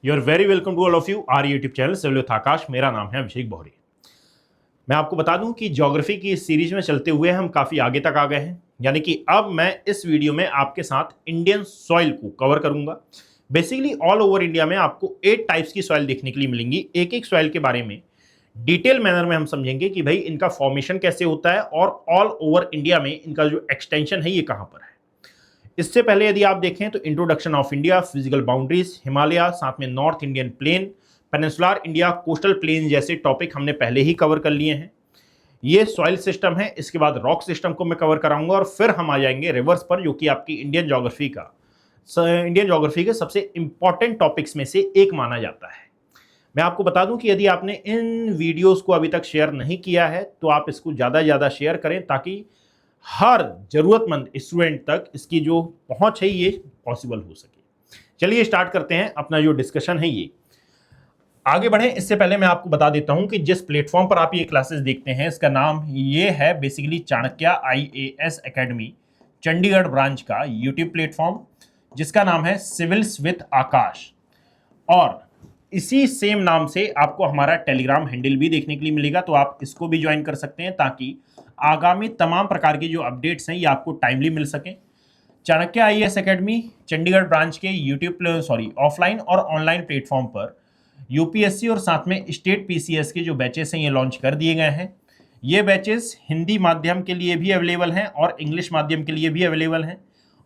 You are very welcome to all of you our YouTube channel civil with Aakash. मेरा नाम है अभिषेक बौरी। मैं आपको बता दूं कि ज्योग्राफी की इस सीरीज में चलते हुए हम काफ़ी आगे तक आ गए हैं, यानी कि अब मैं इस वीडियो में आपके साथ इंडियन सॉइल को कवर करूंगा। बेसिकली ऑल ओवर इंडिया में आपको 8 टाइप्स की सॉइल देखने के लिए मिलेंगी। एक एक सॉइल के बारे में डिटेल मैनर में हम समझेंगे कि भाई इनका फॉर्मेशन कैसे होता है और ऑल ओवर इंडिया में इनका जो एक्सटेंशन है ये कहाँ पर है। इससे पहले यदि आप देखें तो introduction of India, physical boundaries, Himalaya, साथ में north Indian plane, peninsular India, coastal plain जैसे टॉपिक हमने पहले ही कवर कर लिए हैं। ये सॉइल सिस्टम है। इसके बाद रॉक सिस्टम को मैं कवर कराऊंगा और फिर हम आ जाएंगे रिवर्स पर, जो कि आपकी इंडियन ज्योग्राफी के सबसे इंपॉर्टेंट टॉपिक्स में से एक माना जाता है। मैं आपको बता दूं कि यदि आपने इन वीडियोस को अभी तक शेयर नहीं किया है तो आप इसको ज़्यादा से ज़्यादा शेयर करें, ताकि हर जरूरतमंद स्टूडेंट तक इसकी जो पहुंच है ये पॉसिबल हो सके। चलिए स्टार्ट करते हैं अपना जो डिस्कशन है ये। आगे बढ़े इससे पहले मैं आपको बता देता हूं कि जिस प्लेटफॉर्म पर आप ये क्लासेस देखते हैं इसका नाम ये है basically Chanakya IAS academy Chandigarh branch का यूट्यूब प्लेटफॉर्म, जिसका नाम है सिविल्स विद आकाश। और इसी सेम नाम से आपको हमारा टेलीग्राम हैंडल भी देखने के लिए मिलेगा, तो आप इसको भी ज्वाइन कर सकते हैं ताकि आगामी तमाम प्रकार की जो अपडेट्स हैं ये आपको टाइमली मिल सकें। Chanakya IAS academy Chandigarh branch के यूट्यूब ऑफलाइन और ऑनलाइन प्लेटफॉर्म पर UPSC और साथ में स्टेट PCS के जो बैचेस हैं ये लॉन्च कर दिए गए हैं। ये बैचेस हिंदी माध्यम के लिए भी अवेलेबल हैं और इंग्लिश माध्यम के लिए भी अवेलेबल हैं।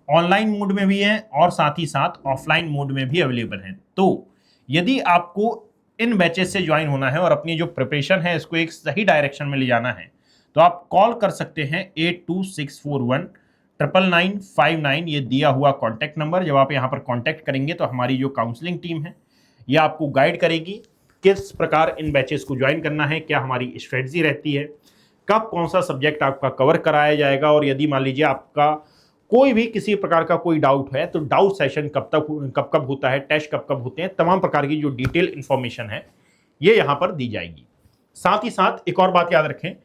ऑनलाइन मोड में भी हैं और साथ ही साथ ऑफलाइन मोड में भी अवेलेबल हैं। तो यदि आपको इन बैचेस से ज्वाइन होना है और अपनी जो प्रिपरेशन है इसको एक सही डायरेक्शन में ले जाना है तो आप कॉल कर सकते हैं 8264199959, ये दिया हुआ कॉन्टैक्ट नंबर। जब आप यहाँ पर कॉन्टैक्ट करेंगे तो हमारी जो काउंसलिंग टीम है ये आपको गाइड करेगी किस प्रकार इन बैचेस को ज्वाइन करना है, क्या हमारी स्ट्रेटजी रहती है, कब कौन सा सब्जेक्ट आपका कवर कराया जाएगा, और यदि मान लीजिए आपका कोई भी किसी प्रकार का कोई डाउट है तो डाउट सेशन कब होता है, टेस्ट कब होते हैं, तमाम प्रकार की जो डिटेल इंफॉर्मेशन है ये यहाँ पर दी जाएगी। साथ ही साथ एक और बात याद रखें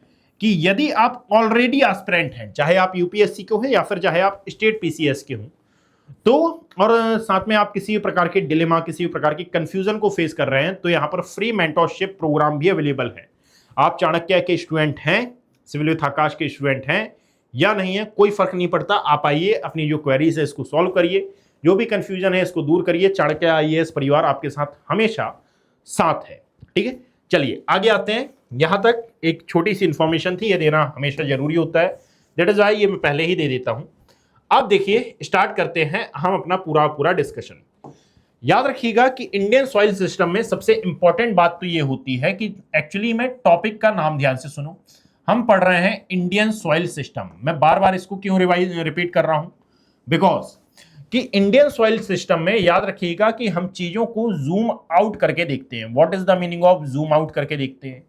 कि यदि आप ऑलरेडी एस्पिरेंट हैं, चाहे आप UPSC के हो या फिर चाहे आप स्टेट PCS के हों, तो और साथ में आप किसी प्रकार के डिलेमा, किसी प्रकार की कंफ्यूजन को फेस कर रहे हैं, तो यहाँ पर फ्री मेंटरशिप प्रोग्राम भी अवेलेबल है। आप चाणक्य के स्टूडेंट हैं, सिविल विद आकाश के स्टूडेंट हैं या नहीं है, कोई फर्क नहीं पड़ता। आप आइए, अपनी जो क्वेरीज है इसको सॉल्व करिए, जो भी कंफ्यूजन है इसको दूर करिए। चाणक्य IAS परिवार आपके साथ हमेशा साथ है। ठीक है, चलिए आगे आते हैं। यहां तक एक छोटी सी इंफॉर्मेशन थी, ये देना हमेशा जरूरी होता है, दैट इज वाई ये मैं पहले ही दे देता हूं। अब देखिए स्टार्ट करते हैं हम अपना पूरा डिस्कशन। याद रखिएगा कि इंडियन सॉइल सिस्टम में सबसे इंपॉर्टेंट बात तो ये होती है कि एक्चुअली में टॉपिक का नाम ध्यान से सुनो। हम पढ़ रहे हैं इंडियन सॉइल सिस्टम। मैं बार बार इसको क्यों रिपीट कर रहा हूं, बिकॉज कि इंडियन सॉइल सिस्टम में याद रखिएगा कि हम चीजों को जूम आउट करके देखते हैं। What is the meaning of zoom out करके देखते हैं?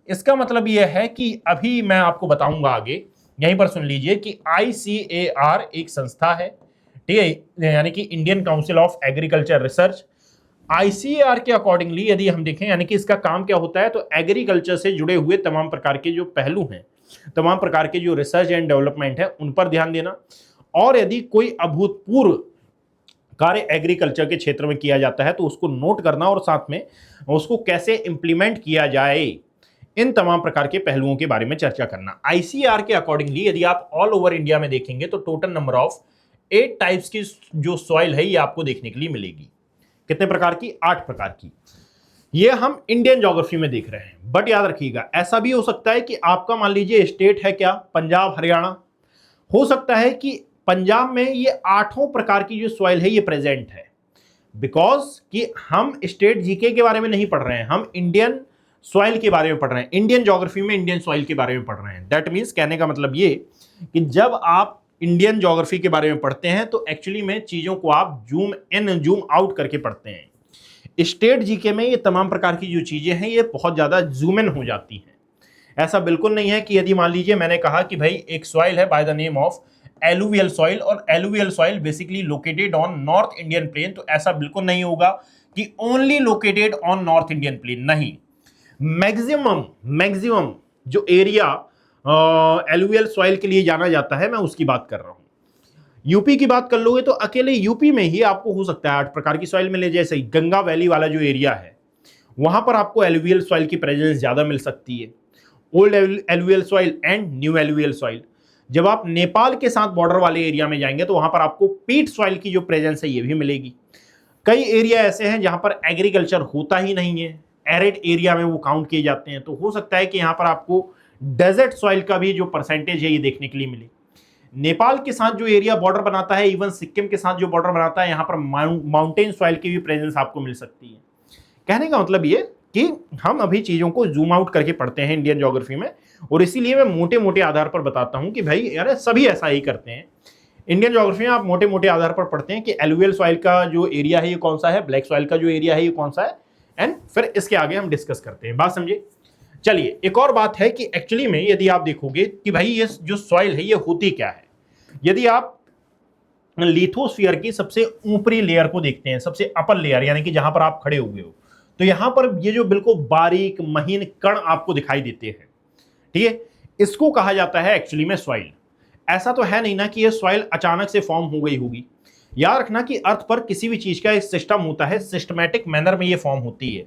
इसका मतलब यह है कि अभी मैं आपको बताऊंगा आगे, यहीं पर सुन लीजिए कि ICAR एक संस्था है, ठीक है, यानी कि Indian council of agriculture research. ICAR के अकॉर्डिंगली यदि हम देखें, यानी कि इसका काम क्या होता है, तो एग्रीकल्चर से जुड़े हुए तमाम प्रकार के जो पहलू हैं, तमाम प्रकार के जो रिसर्च एंड डेवलपमेंट है उन पर ध्यान देना, और यदि कोई अभूतपूर्व कार्य एग्रीकल्चर के क्षेत्र में किया जाता है तो उसको नोट करना और साथ में उसको कैसे इंप्लीमेंट किया जाए, इन तमाम प्रकार के पहलुओं के बारे में चर्चा करना। ICAR के अकॉर्डिंगली यदि आप ऑल ओवर इंडिया में देखेंगे तो टोटल नंबर ऑफ 8 टाइप्स की जो सॉइल है ये आपको देखने के लिए मिलेगी। कितने प्रकार की? 8 प्रकार की। ये हम इंडियन ज्योग्राफी में देख रहे हैं, बट याद रखिएगा ऐसा भी हो सकता है कि आपका मान लीजिए स्टेट है क्या, पंजाब, हरियाणा, हो सकता है कि पंजाब में ये 8 प्रकार की जो सॉइल है ये प्रेजेंट है, बिकॉज कि हम स्टेट जीके के बारे में नहीं पढ़ रहे हैं, हम इंडियन सॉइल के बारे में पढ़ रहे हैं, इंडियन ज्योग्राफी में इंडियन सॉइल के बारे में पढ़ रहे हैं। दैट मीन्स कहने का मतलब ये कि जब आप इंडियन ज्योग्राफी के बारे में पढ़ते हैं तो एक्चुअली में चीजों को आप जूम इन जूम आउट करके पढ़ते हैं। स्टेट जीके में ये तमाम प्रकार की जो चीजें हैं ये बहुत ज्यादा जूम इन हो जाती हैं। ऐसा बिल्कुल नहीं है कि यदि मान लीजिए मैंने कहा कि भाई एक सॉइल है by the name of alluvial soil, और alluvial soil basically located on north Indian plain, तो ऐसा बिल्कुल नहीं होगा कि only located on north Indian plain, नहीं। मैक्सिमम जो एरिया एलुवियल सॉइल के लिए जाना जाता है मैं उसकी बात कर रहा हूं। यूपी की बात कर लोगे तो अकेले यूपी में ही आपको हो सकता है 8 प्रकार की सॉइल मिले। जैसे गंगा वैली वाला जो एरिया है वहां पर आपको एलुवियल सॉइल की प्रेजेंस ज्यादा मिल सकती है, old alluvial soil and new alluvial soil. जब आप नेपाल के साथ बॉर्डर वाले एरिया में जाएंगे तो वहां पर आपको पीट सॉइल की जो प्रेजेंस है ये भी मिलेगी। कई एरिया ऐसे हैं जहां पर एग्रीकल्चर होता ही नहीं है, एरिड एरिया में वो काउंट किए जाते हैं, तो हो सकता है कि यहां पर आपको डेजर्ट सॉइल का भी जो परसेंटेज है ये देखने के लिए मिले। नेपाल के साथ जो एरिया बॉर्डर बनाता है, इवन सिक्किम के साथ जो बॉर्डर बनाता है, यहां पर माउंटेन सॉइल की भी प्रेजेंस आपको मिल सकती है। कहने का मतलब ये कि हम अभी चीजों को जूम आउट करके पढ़ते हैं इंडियन ज्योग्राफी में, और इसीलिए मैं मोटे मोटे आधार पर बताता हूं कि भाई यार सभी ऐसा ही करते हैं। इंडियन ज्योग्राफी में आप मोटे मोटे आधार पर पढ़ते हैं कि एलुवियल सॉइल का जो एरिया है ये कौन सा है, ब्लैक सॉइल का जो एरिया है ये कौन सा है, एंड फिर इसके आगे हम डिस्कस करते हैं। बात समझे? चलिए, एक और बात है कि एक्चुअली में यदि आप देखोगे कि भाई ये जो सॉइल है ये होती क्या है, यदि आप लिथोस्फीयर की सबसे ऊपरी लेयर को देखते हैं, सबसे अपर लेयर यानी कि जहां पर आप खड़े हुए हो, तो यहां पर ये जो बिल्कुल बारीक महीन कण आपको दिखाई देते हैं, ठीक है, इसको कहा जाता है एक्चुअली में सॉइल। ऐसा तो है नहीं ना कि ये सॉइल अचानक से फॉर्म हो गई होगी। याद रखना कि अर्थ पर किसी भी चीज का एक सिस्टम होता है, सिस्टमैटिक मैनर में ये फॉर्म होती है।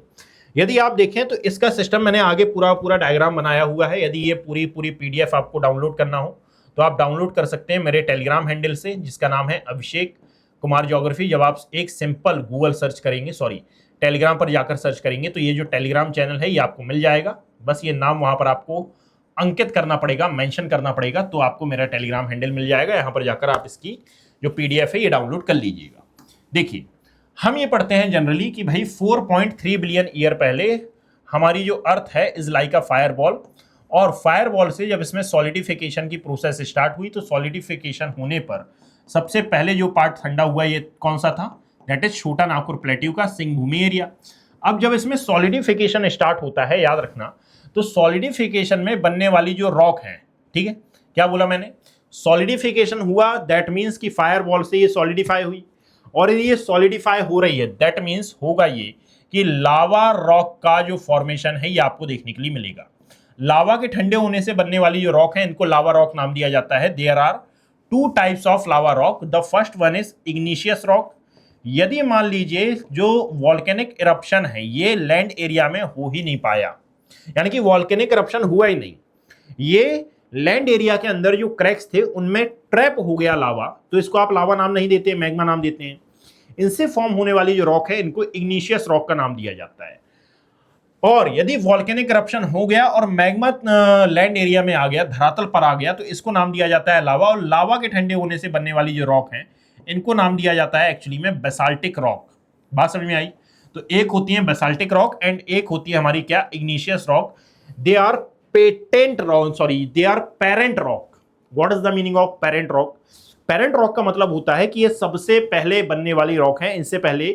यदि आप देखें तो इसका सिस्टम मैंने आगे पूरा पूरा डायग्राम बनाया हुआ है। यदि ये पूरी पूरी पीडीएफ आपको डाउनलोड करना हो तो आप डाउनलोड कर सकते हैं मेरे टेलीग्राम हैंडल से, जिसका नाम है अभिषेक कुमार ज्योग्राफी। जब आप एक सिंपल गूगल सर्च करेंगे, सॉरी टेलीग्राम पर जाकर सर्च करेंगे तो ये जो टेलीग्राम चैनल है ये आपको मिल जाएगा। बस ये नाम वहां पर आपको अंकित करना पड़ेगा, मेंशन करना पड़ेगा, तो आपको मेरा टेलीग्राम हैंडल मिल जाएगा। यहां पर जाकर आप इसकी जो पीडीएफ है ये डाउनलोड कर लीजिएगा। देखिए, हम ये पढ़ते हैं जनरली कि भाई 4.3 बिलियन ईयर पहले हमारी जो अर्थ है इज लाइक अ फायरबॉल, और फायरबॉल से जब इसमें सॉलिडिफिकेशन की प्रोसेस स्टार्ट हुई तो सॉलिडिफिकेशन होने पर सबसे पहले जो पार्ट ठंडा हुआ ये कौन सा था, दैट इज छोटा नागपुर प्लेट्यू का सिंहभूमि एरिया। अब जब इसमें सॉलिडिफिकेशन स्टार्ट होता है, याद रखना, तो सॉलिडिफिकेशन में बनने वाली जो रॉक है, ठीक है, क्या बोला मैंने, सॉलिडिफिकेशन हुआ दैट मीन्स कि फायरबॉल से ये सॉलिडिफाई हुई, और ये सॉलिडिफाई हो रही है दैट मीन्स होगा ये कि लावा रॉक का जो फॉर्मेशन है ये आपको देखने के लिए मिलेगा। लावा के ठंडे होने से बनने वाली जो रॉक है इनको लावा रॉक नाम दिया जाता है। There are 2 types of lava rock. The first one is igneous rock. यदि मान लीजिए जो वॉल्केनिक इरप्शन है ये लैंड एरिया में हो ही नहीं पाया, यानी कि वॉल्केनिक इरप्शन हुआ ही नहीं, ये लैंड एरिया के अंदर जो क्रैक्स थे उनमें ट्रैप हो गया लावा, तो इसको आप लावा नाम नहीं देते, मैग्मा नाम देते हैं। इनसे फॉर्म होने वाली जो रॉक है इनको इग्निशियस रॉक का नाम दिया जाता है। और यदि वॉल्केनिक करप्शन हो गया और मैग्मा लैंड एरिया में आ गया, धरातल पर आ गया, तो इसको नाम दिया जाता है लावा। और लावा के ठंडे होने से बनने वाली जो रॉक है इनको नाम दिया जाता है एक्चुअली में बेसाल्टिक रॉक। बात समझ में आई? तो एक होती है बेसाल्टिक रॉक एंड एक होती है हमारी क्या, igneous rock. They are patent rock, sorry they are parent rock. What is the meaning of parent rock? Parent rock का मतलब होता है कि ये सबसे पहले बनने वाली रॉक है, इनसे पहले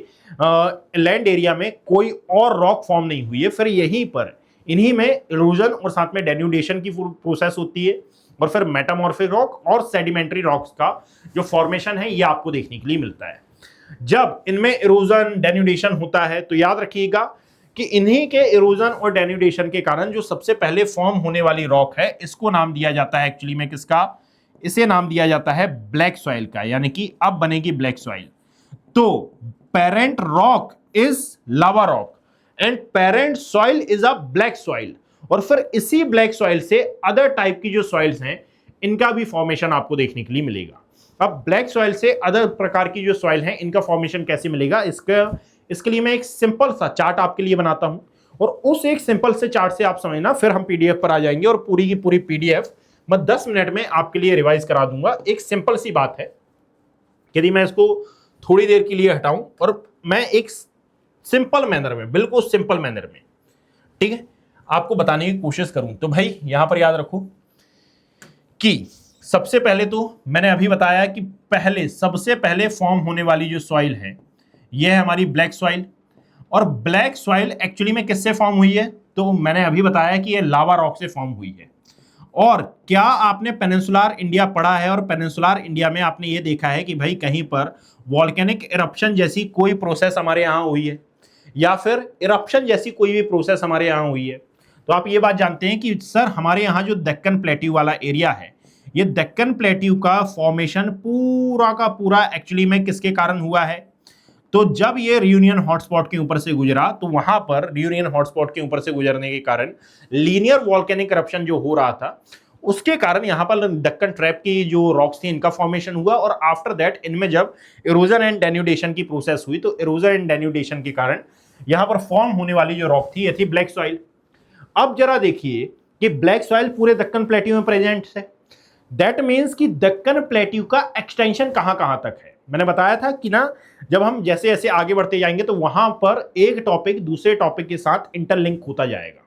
लैंड एरिया में कोई और रॉक फॉर्म नहीं हुई है। फिर यहीं पर इन्हीं में इरोजन और साथ में डेन्यूडेशन की प्रोसेस होती है, और फिर मेटामॉर्फिक रॉक और सेडिमेंट्री रॉक्स का जो फॉर्मेशन है ये आपको देखने के लिए मिलता है। जब इनमें इरोजन डेन्यूडेशन होता है तो याद रखिएगा कि इन्हीं के इरोजन और डेन्यूडेशन के कारण जो सबसे पहले फॉर्म होने वाली रॉक है इसको नाम दिया जाता है एक्चुअली में किसका, इसे नाम दिया जाता है ब्लैक सॉइल का, यानी कि अब बनेगी ब्लैक सॉइल। तो parent rock is lava rock and parent soil is a black soil. और फिर इसी ब्लैक सॉइल से अदर टाइप की जो सॉइल्स हैं इनका भी फॉर्मेशन आपको देखने के लिए मिलेगा। अब ब्लैक सॉइल से अदर प्रकार की जो सॉइल है इनका फॉर्मेशन कैसे मिलेगा, इसके लिए मैं एक सिंपल सा चार्ट आपके लिए बनाता हूं, और उस एक सिंपल से चार्ट से आप समझना, फिर हम पीडीएफ पर आ जाएंगे और पूरी की पूरी पीडीएफ मैं 10 मिनट में आपके लिए रिवाइज करा दूंगा। एक सिंपल सी बात है, यदि मैं इसको थोड़ी देर के लिए हटाऊं और मैं एक सिंपल मैनर में, बिल्कुल सिंपल मैनर में, ठीक है, आपको बताने की कोशिश करूं, तो भाई यहां पर याद रखो कि सबसे पहले तो मैंने अभी बताया कि पहले सबसे पहले फॉर्म होने वाली जो सॉइल है ये है हमारी ब्लैक सॉइल। और ब्लैक सॉइल एक्चुअली में किससे फॉर्म हुई है, तो मैंने अभी बताया कि ये लावा रॉक से फॉर्म हुई है। और क्या आपने पेनिनसुलर इंडिया पढ़ा है, और पेनिनसुलर इंडिया में आपने ये देखा है कि भाई कहीं पर वॉल्केनिक इरप्शन जैसी कोई प्रोसेस हमारे यहाँ हुई है, या फिर इरप्शन जैसी कोई भी प्रोसेस हमारे यहाँ हुई है, तो आप ये बात जानते हैं कि सर हमारे यहाँ जो दक्कन प्लेट्यू वाला एरिया है ये दक्कन प्लेट्यू का फॉर्मेशन पूरा का पूरा एक्चुअली में किसके कारण हुआ है? तो जब ये रियूनियन हॉटस्पॉट के ऊपर से गुजरा तो वहां पर रियूनियन हॉटस्पॉट के ऊपर से गुजरने के कारण लीनियर वॉल्केनिक करप्शन जो हो रहा था उसके कारण यहां पर दक्कन ट्रैप की जो रॉक्स थी इनका फॉर्मेशन हुआ, और आफ्टर दैट इनमें जब इरोजन एंड डेन्यूडेशन की प्रोसेस हुई तो इरोजन एंड डेन्यूडेशन के कारण यहां पर फॉर्म होने वाली जो रॉक थी ये थी ब्लैक सॉइल। अब जरा देखिए कि ब्लैक सॉइल पूरे दक्कन प्लेट्यू में प्रेजेंट है। दैट मीन्स कि दक्कन प्लेट्यू का एक्सटेंशन कहां कहां तक है। मैंने बताया था कि ना जब हम जैसे जैसे आगे बढ़ते जाएंगे तो वहां पर एक टॉपिक दूसरे टॉपिक के साथ इंटरलिंक होता जाएगा,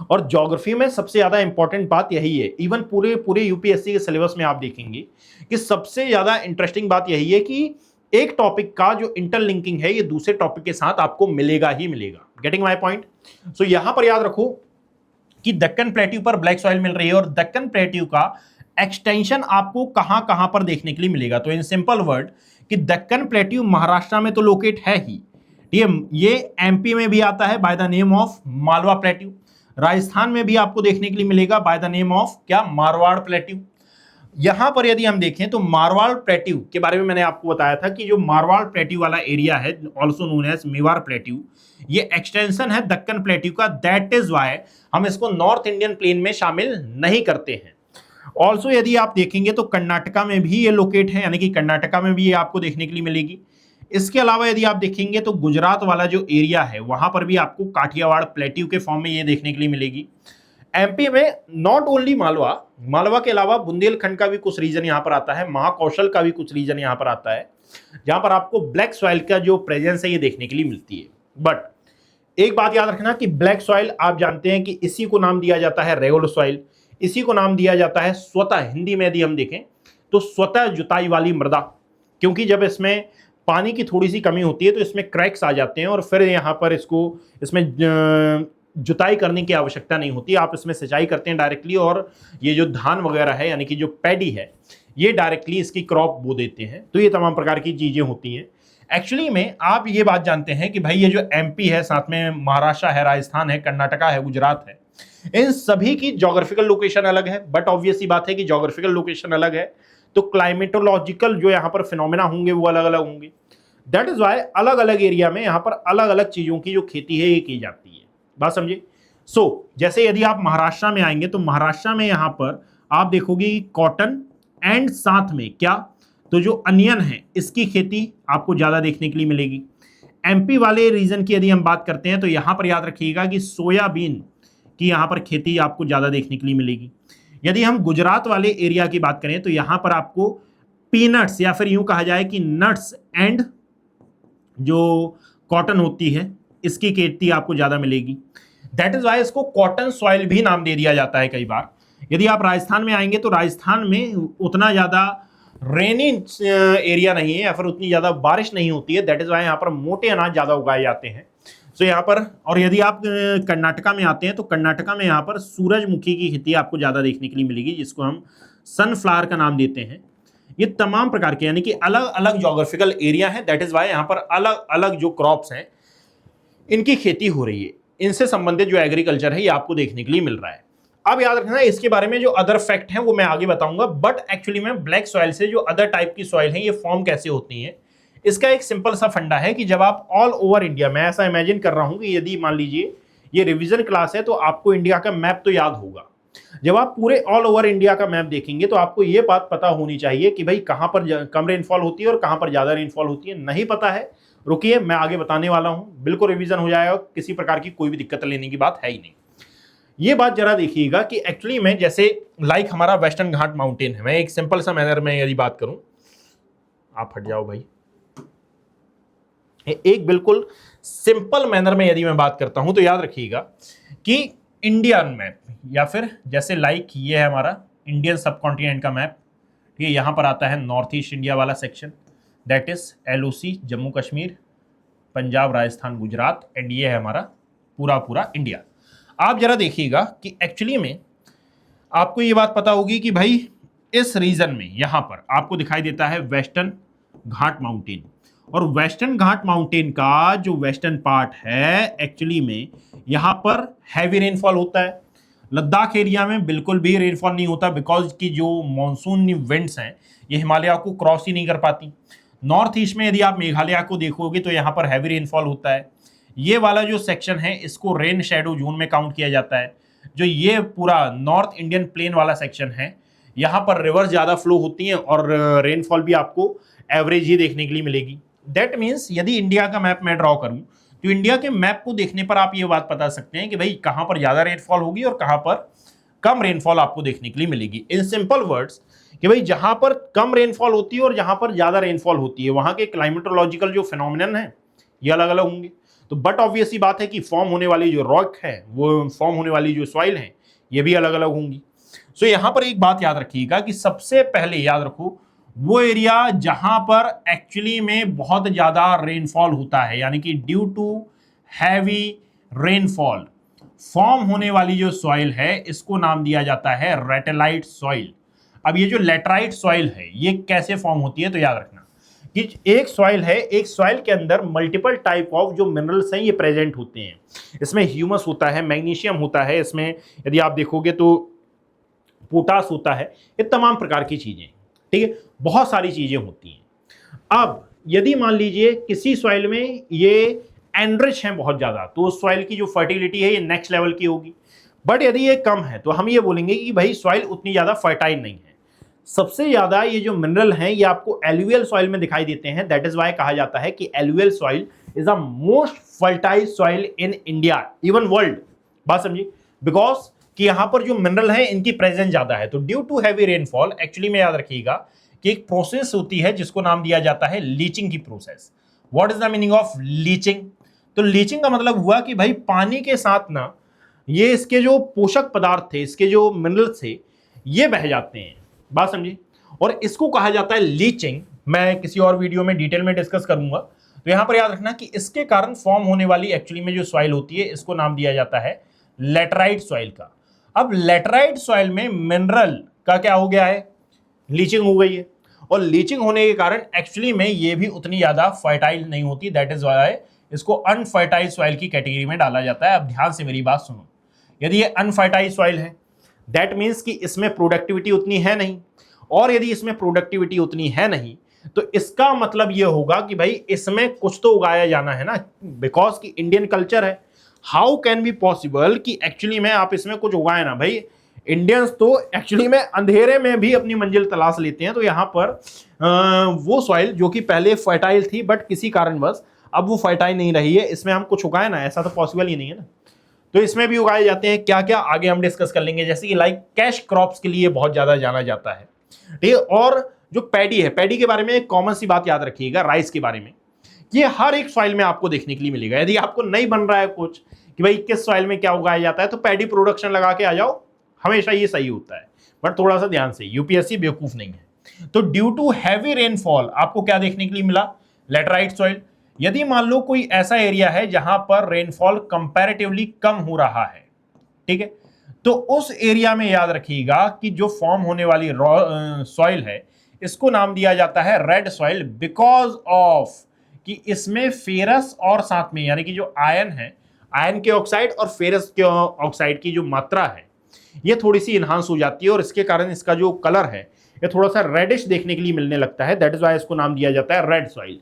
और ज्योग्राफी में सबसे ज्यादा इंपॉर्टेंट बात यही है। इवन पूरे पूरे यूपीएससी के सिलेबस में आप देखेंगे कि सबसे ज्यादा इंटरेस्टिंग बात यही है कि एक टॉपिक का जो इंटरलिंकिंग है ये दूसरे टॉपिक के साथ आपको मिलेगा ही मिलेगा। Getting my point? सो यहां पर याद रखो कि दक्कन प्लेट्यू पर ब्लैक सॉइल मिल रही है, और दक्कन प्लेट्यू का एक्सटेंशन आपको कहां कहां पर देखने के लिए मिलेगा। तो इन सिंपल वर्ड कि दक्कन प्लेट्यू महाराष्ट्र में तो लोकेट है ही, ये एमपी में भी आता है by the name of Malwa plateau, Rajasthan में भी आपको देखने के लिए मिलेगा बाय द नेम ऑफ क्या, मारवाड़ प्लेट्यू। यहां पर यदि हम देखें तो मारवाड़ प्लेट्यू के बारे में मैंने आपको बताया था कि जो मारवाड़ प्लेट्यू वाला एरिया है also known as Mewar plateau, ये एक्सटेंशन है दक्कन प्लेट्यू का। दैट इज वाई हम इसको नॉर्थ इंडियन प्लेन में शामिल नहीं करते हैं। ऑल्सो यदि आप देखेंगे तो कर्नाटका में भी ये लोकेट है, यानी कि कर्नाटका में भी ये आपको देखने के लिए मिलेगी। इसके अलावा यदि आप देखेंगे तो गुजरात वाला जो एरिया है वहां पर भी आपको काठियावाड़ प्लेट्यू के फॉर्म में ये देखने के लिए मिलेगी। एमपी में नॉट ओनली मालवा के अलावा बुंदेलखंड का भी कुछ रीजन यहां पर आता है, महाकौशल का भी कुछ रीजन यहां पर आता है, जहां पर आपको ब्लैक सॉइल का जो प्रेजेंस है ये देखने के लिए मिलती है। बट एक बात याद रखना कि ब्लैक सॉइल आप जानते हैं कि इसी को नाम दिया जाता है रेगुलर सॉइल, इसी को नाम दिया जाता है स्वतः, हिंदी में यदि हम देखें तो स्वतः जुताई वाली मृदा, क्योंकि जब इसमें पानी की थोड़ी सी कमी होती है तो इसमें क्रैक्स आ जाते हैं और फिर यहाँ पर इसमें जुताई करने की आवश्यकता नहीं होती, आप इसमें सिंचाई करते हैं डायरेक्टली, और ये जो धान वगैरह है यानी कि जो पैडी है ये डायरेक्टली इसकी क्रॉप बो देते हैं। तो ये तमाम प्रकार की चीजें होती हैं। एक्चुअली में आप ये बात जानते हैं कि भाई ये जो एमपी है, साथ में महाराष्ट्र है, राजस्थान है, कर्नाटका है, गुजरात है, इन सभी की ज्योग्राफिकल लोकेशन अलग है। बट ऑब्वियस ही बात है कि ज्योग्राफिकल लोकेशन अलग है तो क्लाइमेटोलॉजिकल जो यहाँ पर फिनोमेना होंगे वो अलग अलग होंगे। दैट इज वाई अलग अलग एरिया में यहाँ पर अलग अलग चीजों की जो खेती है ये की जाती है। बात समझे? सो जैसे यदि आप महाराष्ट्र में आएंगे तो महाराष्ट्र में यहाँ पर आप देखोगे कि कॉटन एंड साथ में क्या, तो जो अनियन है इसकी खेती आपको ज्यादा देखने के लिए मिलेगी। एमपी वाले रीजन की यदि हम बात करते हैं तो यहाँ पर याद रखिएगा कि सोयाबीन की यहाँ पर खेती आपको ज्यादा देखने के लिए मिलेगी। यदि हम गुजरात वाले एरिया की बात करें तो यहाँ पर आपको पीनट्स या फिर यूं कहा जाए कि नट्स एंड जो कॉटन होती है इसकी खेती आपको ज्यादा मिलेगी। दैट इज वाई इसको कॉटन सॉइल भी नाम दे दिया जाता है कई बार। यदि आप राजस्थान में आएंगे तो राजस्थान में उतना ज्यादा रेनी एरिया नहीं है या फिर उतनी ज्यादा बारिश नहीं होती है, दैट इज वाई यहाँ पर मोटे अनाज ज्यादा उगाए जाते हैं। सो यहाँ पर, और यदि आप कर्नाटका में आते हैं तो कर्नाटका में यहाँ पर सूरजमुखी की खेती आपको ज्यादा देखने के लिए मिलेगी, जिसको हम सनफ्लावर का नाम देते हैं। ये तमाम प्रकार के यानी कि अलग अलग ज्योग्राफिकल एरिया है, दैट इज वाई यहाँ पर अलग अलग जो क्रॉप्स हैं इनकी खेती हो रही है। इनसे संबंधित जो एग्रीकल्चर है ये आपको देखने के लिए मिल रहा है। अब याद रखना इसके बारे में जो अदर फैक्ट हैं वो मैं आगे बताऊंगा, बट एक्चुअली में ब्लैक सॉइल से जो अदर टाइप की सॉइल है ये फॉर्म कैसे होती है, इसका एक सिंपल सा फंडा है कि जब आप ऑल ओवर इंडिया, मैं ऐसा इमेजिन कर रहा हूं कि यदि मान लीजिए ये रिवीजन क्लास है तो आपको इंडिया का मैप तो याद होगा। जब आप पूरे ऑल ओवर इंडिया का मैप देखेंगे तो आपको ये बात पता होनी चाहिए कि भाई कहां पर कम रेनफॉल होती है और कहां पर ज्यादा रेनफॉल होती है। नहीं पता है, रुकिए मैं आगे बताने वाला हूं, बिल्कुल रिवीजन हो जाएगा, किसी प्रकार की कोई भी दिक्कत लेने की बात है ही नहीं। ये बात जरा देखिएगा कि एक्चुअली में जैसे लाइक हमारा वेस्टर्न घाट माउंटेन है, मैं एक सिंपल सा मैनर में यदि बात करूं, आप हट जाओ भाई, एक बिल्कुल सिंपल मैनर में यदि मैं बात करता हूं तो याद रखिएगा कि इंडियन मैप या फिर जैसे लाइक ये है हमारा इंडियन सब कॉन्टिनेंट का मैप, ठीक है, यहां पर आता है नॉर्थ ईस्ट इंडिया वाला section, that is LOC Jammu Kashmir, Punjab, Rajasthan, Gujarat, and ये है हमारा पूरा पूरा इंडिया। आप जरा देखिएगा कि एक्चुअली में आपको ये बात पता होगी कि भाई इस रीजन में यहां पर आपको दिखाई देता है वेस्टर्न घाट माउंटेन, और वेस्टर्न घाट माउंटेन का जो वेस्टर्न पार्ट है एक्चुअली में यहां पर हैवी रेनफॉल होता है। लद्दाख एरिया में बिल्कुल भी रेनफॉल नहीं होता, बिकॉज की जो मॉनसून विंड्स हैं ये हिमालय को क्रॉस ही नहीं कर पाती। नॉर्थ ईस्ट में यदि आप मेघालय को देखोगे तो यहाँ पर हैवी रेनफॉल होता है। ये वाला जो सेक्शन है इसको रेन शेडो जोन में काउंट किया जाता है। जो ये पूरा नॉर्थ इंडियन प्लेन वाला सेक्शन है, यहाँ पर रिवर्स ज़्यादा फ्लो होती हैं और रेनफॉल भी आपको एवरेज ही देखने के लिए मिलेगी। दैट मीन्स यदि इंडिया का मैप मैं ड्रॉ करूँ तो इंडिया के मैप को देखने पर आप ये बात बता सकते हैं कि भाई कहाँ पर ज़्यादा रेनफॉल होगी और कहाँ पर कम रेनफॉल आपको देखने के लिए मिलेगी। इन सिंपल वर्ड्स कि भाई जहाँ पर कम रेनफॉल होती है और जहाँ पर ज़्यादा रेनफॉल होती है वहाँ के क्लाइमेटोलॉजिकल जो फिनोमिनन है ये अलग अलग होंगे। तो बट ऑब्वियस सी बात है कि फॉर्म होने वाली जो रॉक है, वो फॉर्म होने वाली जो सॉइल है, ये भी अलग अलग होंगी। सो यहाँ पर एक बात याद रखिएगा कि सबसे पहले याद रखो वो एरिया जहां पर एक्चुअली में बहुत ज्यादा रेनफॉल होता है, यानी कि due to heavy rainfall form होने वाली जो सॉइल है इसको नाम दिया जाता है रेटेलाइट सॉइल। अब ये जो लेटराइट सॉइल है ये कैसे फॉर्म होती है, तो याद रखना कि एक सॉइल है, एक सॉइल के अंदर मल्टीपल टाइप ऑफ जो मिनरल्स हैं ये प्रेजेंट होते हैं। इसमें ह्यूमस होता है, मैग्नीशियम होता है, इसमें यदि आप देखोगे तो पोटास होता है, ये तमाम प्रकार की चीजें, ठीक है, बहुत सारी चीजें होती हैं। अब यदि मान लीजिए किसी सॉइल में ये एनरिच है बहुत ज्यादा, तो उस सॉइल की जो फर्टिलिटी है ये नेक्स्ट लेवल की होगी। बट यदि ये कम है तो हम ये बोलेंगे कि भाई सॉइल उतनी ज्यादा फर्टाइल नहीं है। सबसे ज्यादा ये जो मिनरल हैं ये आपको एलुवियल सॉइल में दिखाई देते हैं। दैट इज वाई कहा जाता है कि alluvial soil is the most fertile soil in India, even world. बात समझिए, बिकॉज कि यहां पर जो मिनरल है इनकी प्रेजेंस ज्यादा है। तो due to heavy rainfall actually में याद रखिएगा कि एक प्रोसेस होती है जिसको नाम दिया जाता है लीचिंग की process. What is the meaning of leaching? तो लीचिंग का मतलब हुआ कि भाई पानी के साथ ना ये इसके जो पोषक पदार्थ थे, इसके जो मिनरल्स थे, ये बह जाते हैं। बात समझिए, और इसको कहा जाता है लीचिंग। मैं किसी और वीडियो में डिटेल में डिस्कस करूंगा। तो यहां पर याद रखना कि इसके कारण फॉर्म होने वाली एक्चुअली में जो सॉइल होती है इसको नाम दिया जाता है लेटराइट सॉइल का। अब लेटराइट सॉइल में मिनरल का क्या हो गया है, लीचिंग हो गई है, और लीचिंग होने के कारण एक्चुअली में ये भी उतनी ज्यादा फर्टाइल नहीं होती। दैट इज व्हाई इसको अनफर्टाइल सॉइल की कैटेगरी में डाला जाता है। अब ध्यान से मेरी बात सुनो, यदि ये अनफर्टाइल सॉइल है दैट मीन्स कि इसमें प्रोडक्टिविटी उतनी है नहीं, और यदि इसमें प्रोडक्टिविटी उतनी है नहीं तो इसका मतलब ये होगा कि भाई इसमें कुछ तो उगाया जाना है ना, बिकॉज कि इंडियन कल्चर है। हाउ कैन बी पॉसिबल कि एक्चुअली में आप इसमें कुछ उगाए ना? भाई इंडियंस तो एक्चुअली में अंधेरे में भी अपनी मंजिल तलाश लेते हैं। तो यहाँ पर वो सॉइल जो कि पहले फर्टाइल थी बट किसी कारणवश अब वो फर्टाइल नहीं रही है, इसमें हम कुछ उगाए ना, ऐसा तो पॉसिबल ही नहीं है ना। तो इसमें भी उगाए जाते हैं क्या क्या, आगे हम डिस्कस कर लेंगे। जैसे कि लाइक कैश क्रॉप्स के लिए बहुत ज्यादा जाना जाता है, ठीक है। और जो पैडी है, पैडी के बारे में एक कॉमन सी बात याद रखिएगा, राइस के बारे में, ये हर एक सॉइल में आपको देखने के लिए मिलेगा। यदि आपको नहीं बन रहा है कुछ कि भाई किस सॉइल में क्या उगाया जाता है, तो पैडी प्रोडक्शन लगा के आ जाओ, हमेशा ये सही होता है। बट थोड़ा सा ध्यान से, यूपीएससी बेवकूफ नहीं है। तो ड्यू टू हैवी रेनफॉल आपको क्या देखने के लिए मिला, लेटराइट सॉइल। यदि मान लो कोई ऐसा एरिया है जहां पर रेनफॉल कंपैरेटिवली कम हो रहा है, ठीक है, तो उस एरिया में याद रखिएगा कि जो फॉर्म होने वाली सॉइल है इसको नाम दिया जाता है रेड सॉइल, बिकॉज ऑफ कि इसमें फेरस और साथ में यानी कि जो आयन है, आयन के ऑक्साइड और फेरस के ऑक्साइड की जो मात्रा है ये थोड़ी सी इन्हांस हो जाती है, और इसके कारण इसका जो कलर है ये थोड़ा सा रेडिश देखने के लिए मिलने लगता है। दैट इज वाई इसको नाम दिया जाता है रेड सॉइल।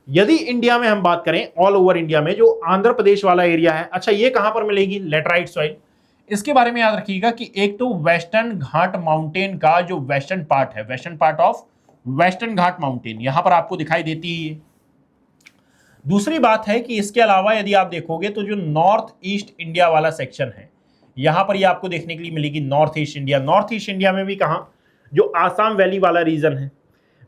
यदि इंडिया में हम बात करें, ऑल ओवर इंडिया में जो आंध्र प्रदेश वाला एरिया है, अच्छा ये कहां पर मिलेगी लेटराइट सॉइल? इसके बारे में याद रखिएगा कि एक तो वेस्टर्न घाट माउंटेन का जो वेस्टर्न पार्ट है, western part of western Ghat mountain यहां पर आपको दिखाई देती है। दूसरी बात है कि इसके अलावा यदि आप देखोगे तो जो नॉर्थ ईस्ट इंडिया वाला सेक्शन है यहां पर ये आपको देखने के लिए मिलेगी north east India. North east India में भी कहां, जो आसाम वैली वाला रीजन है,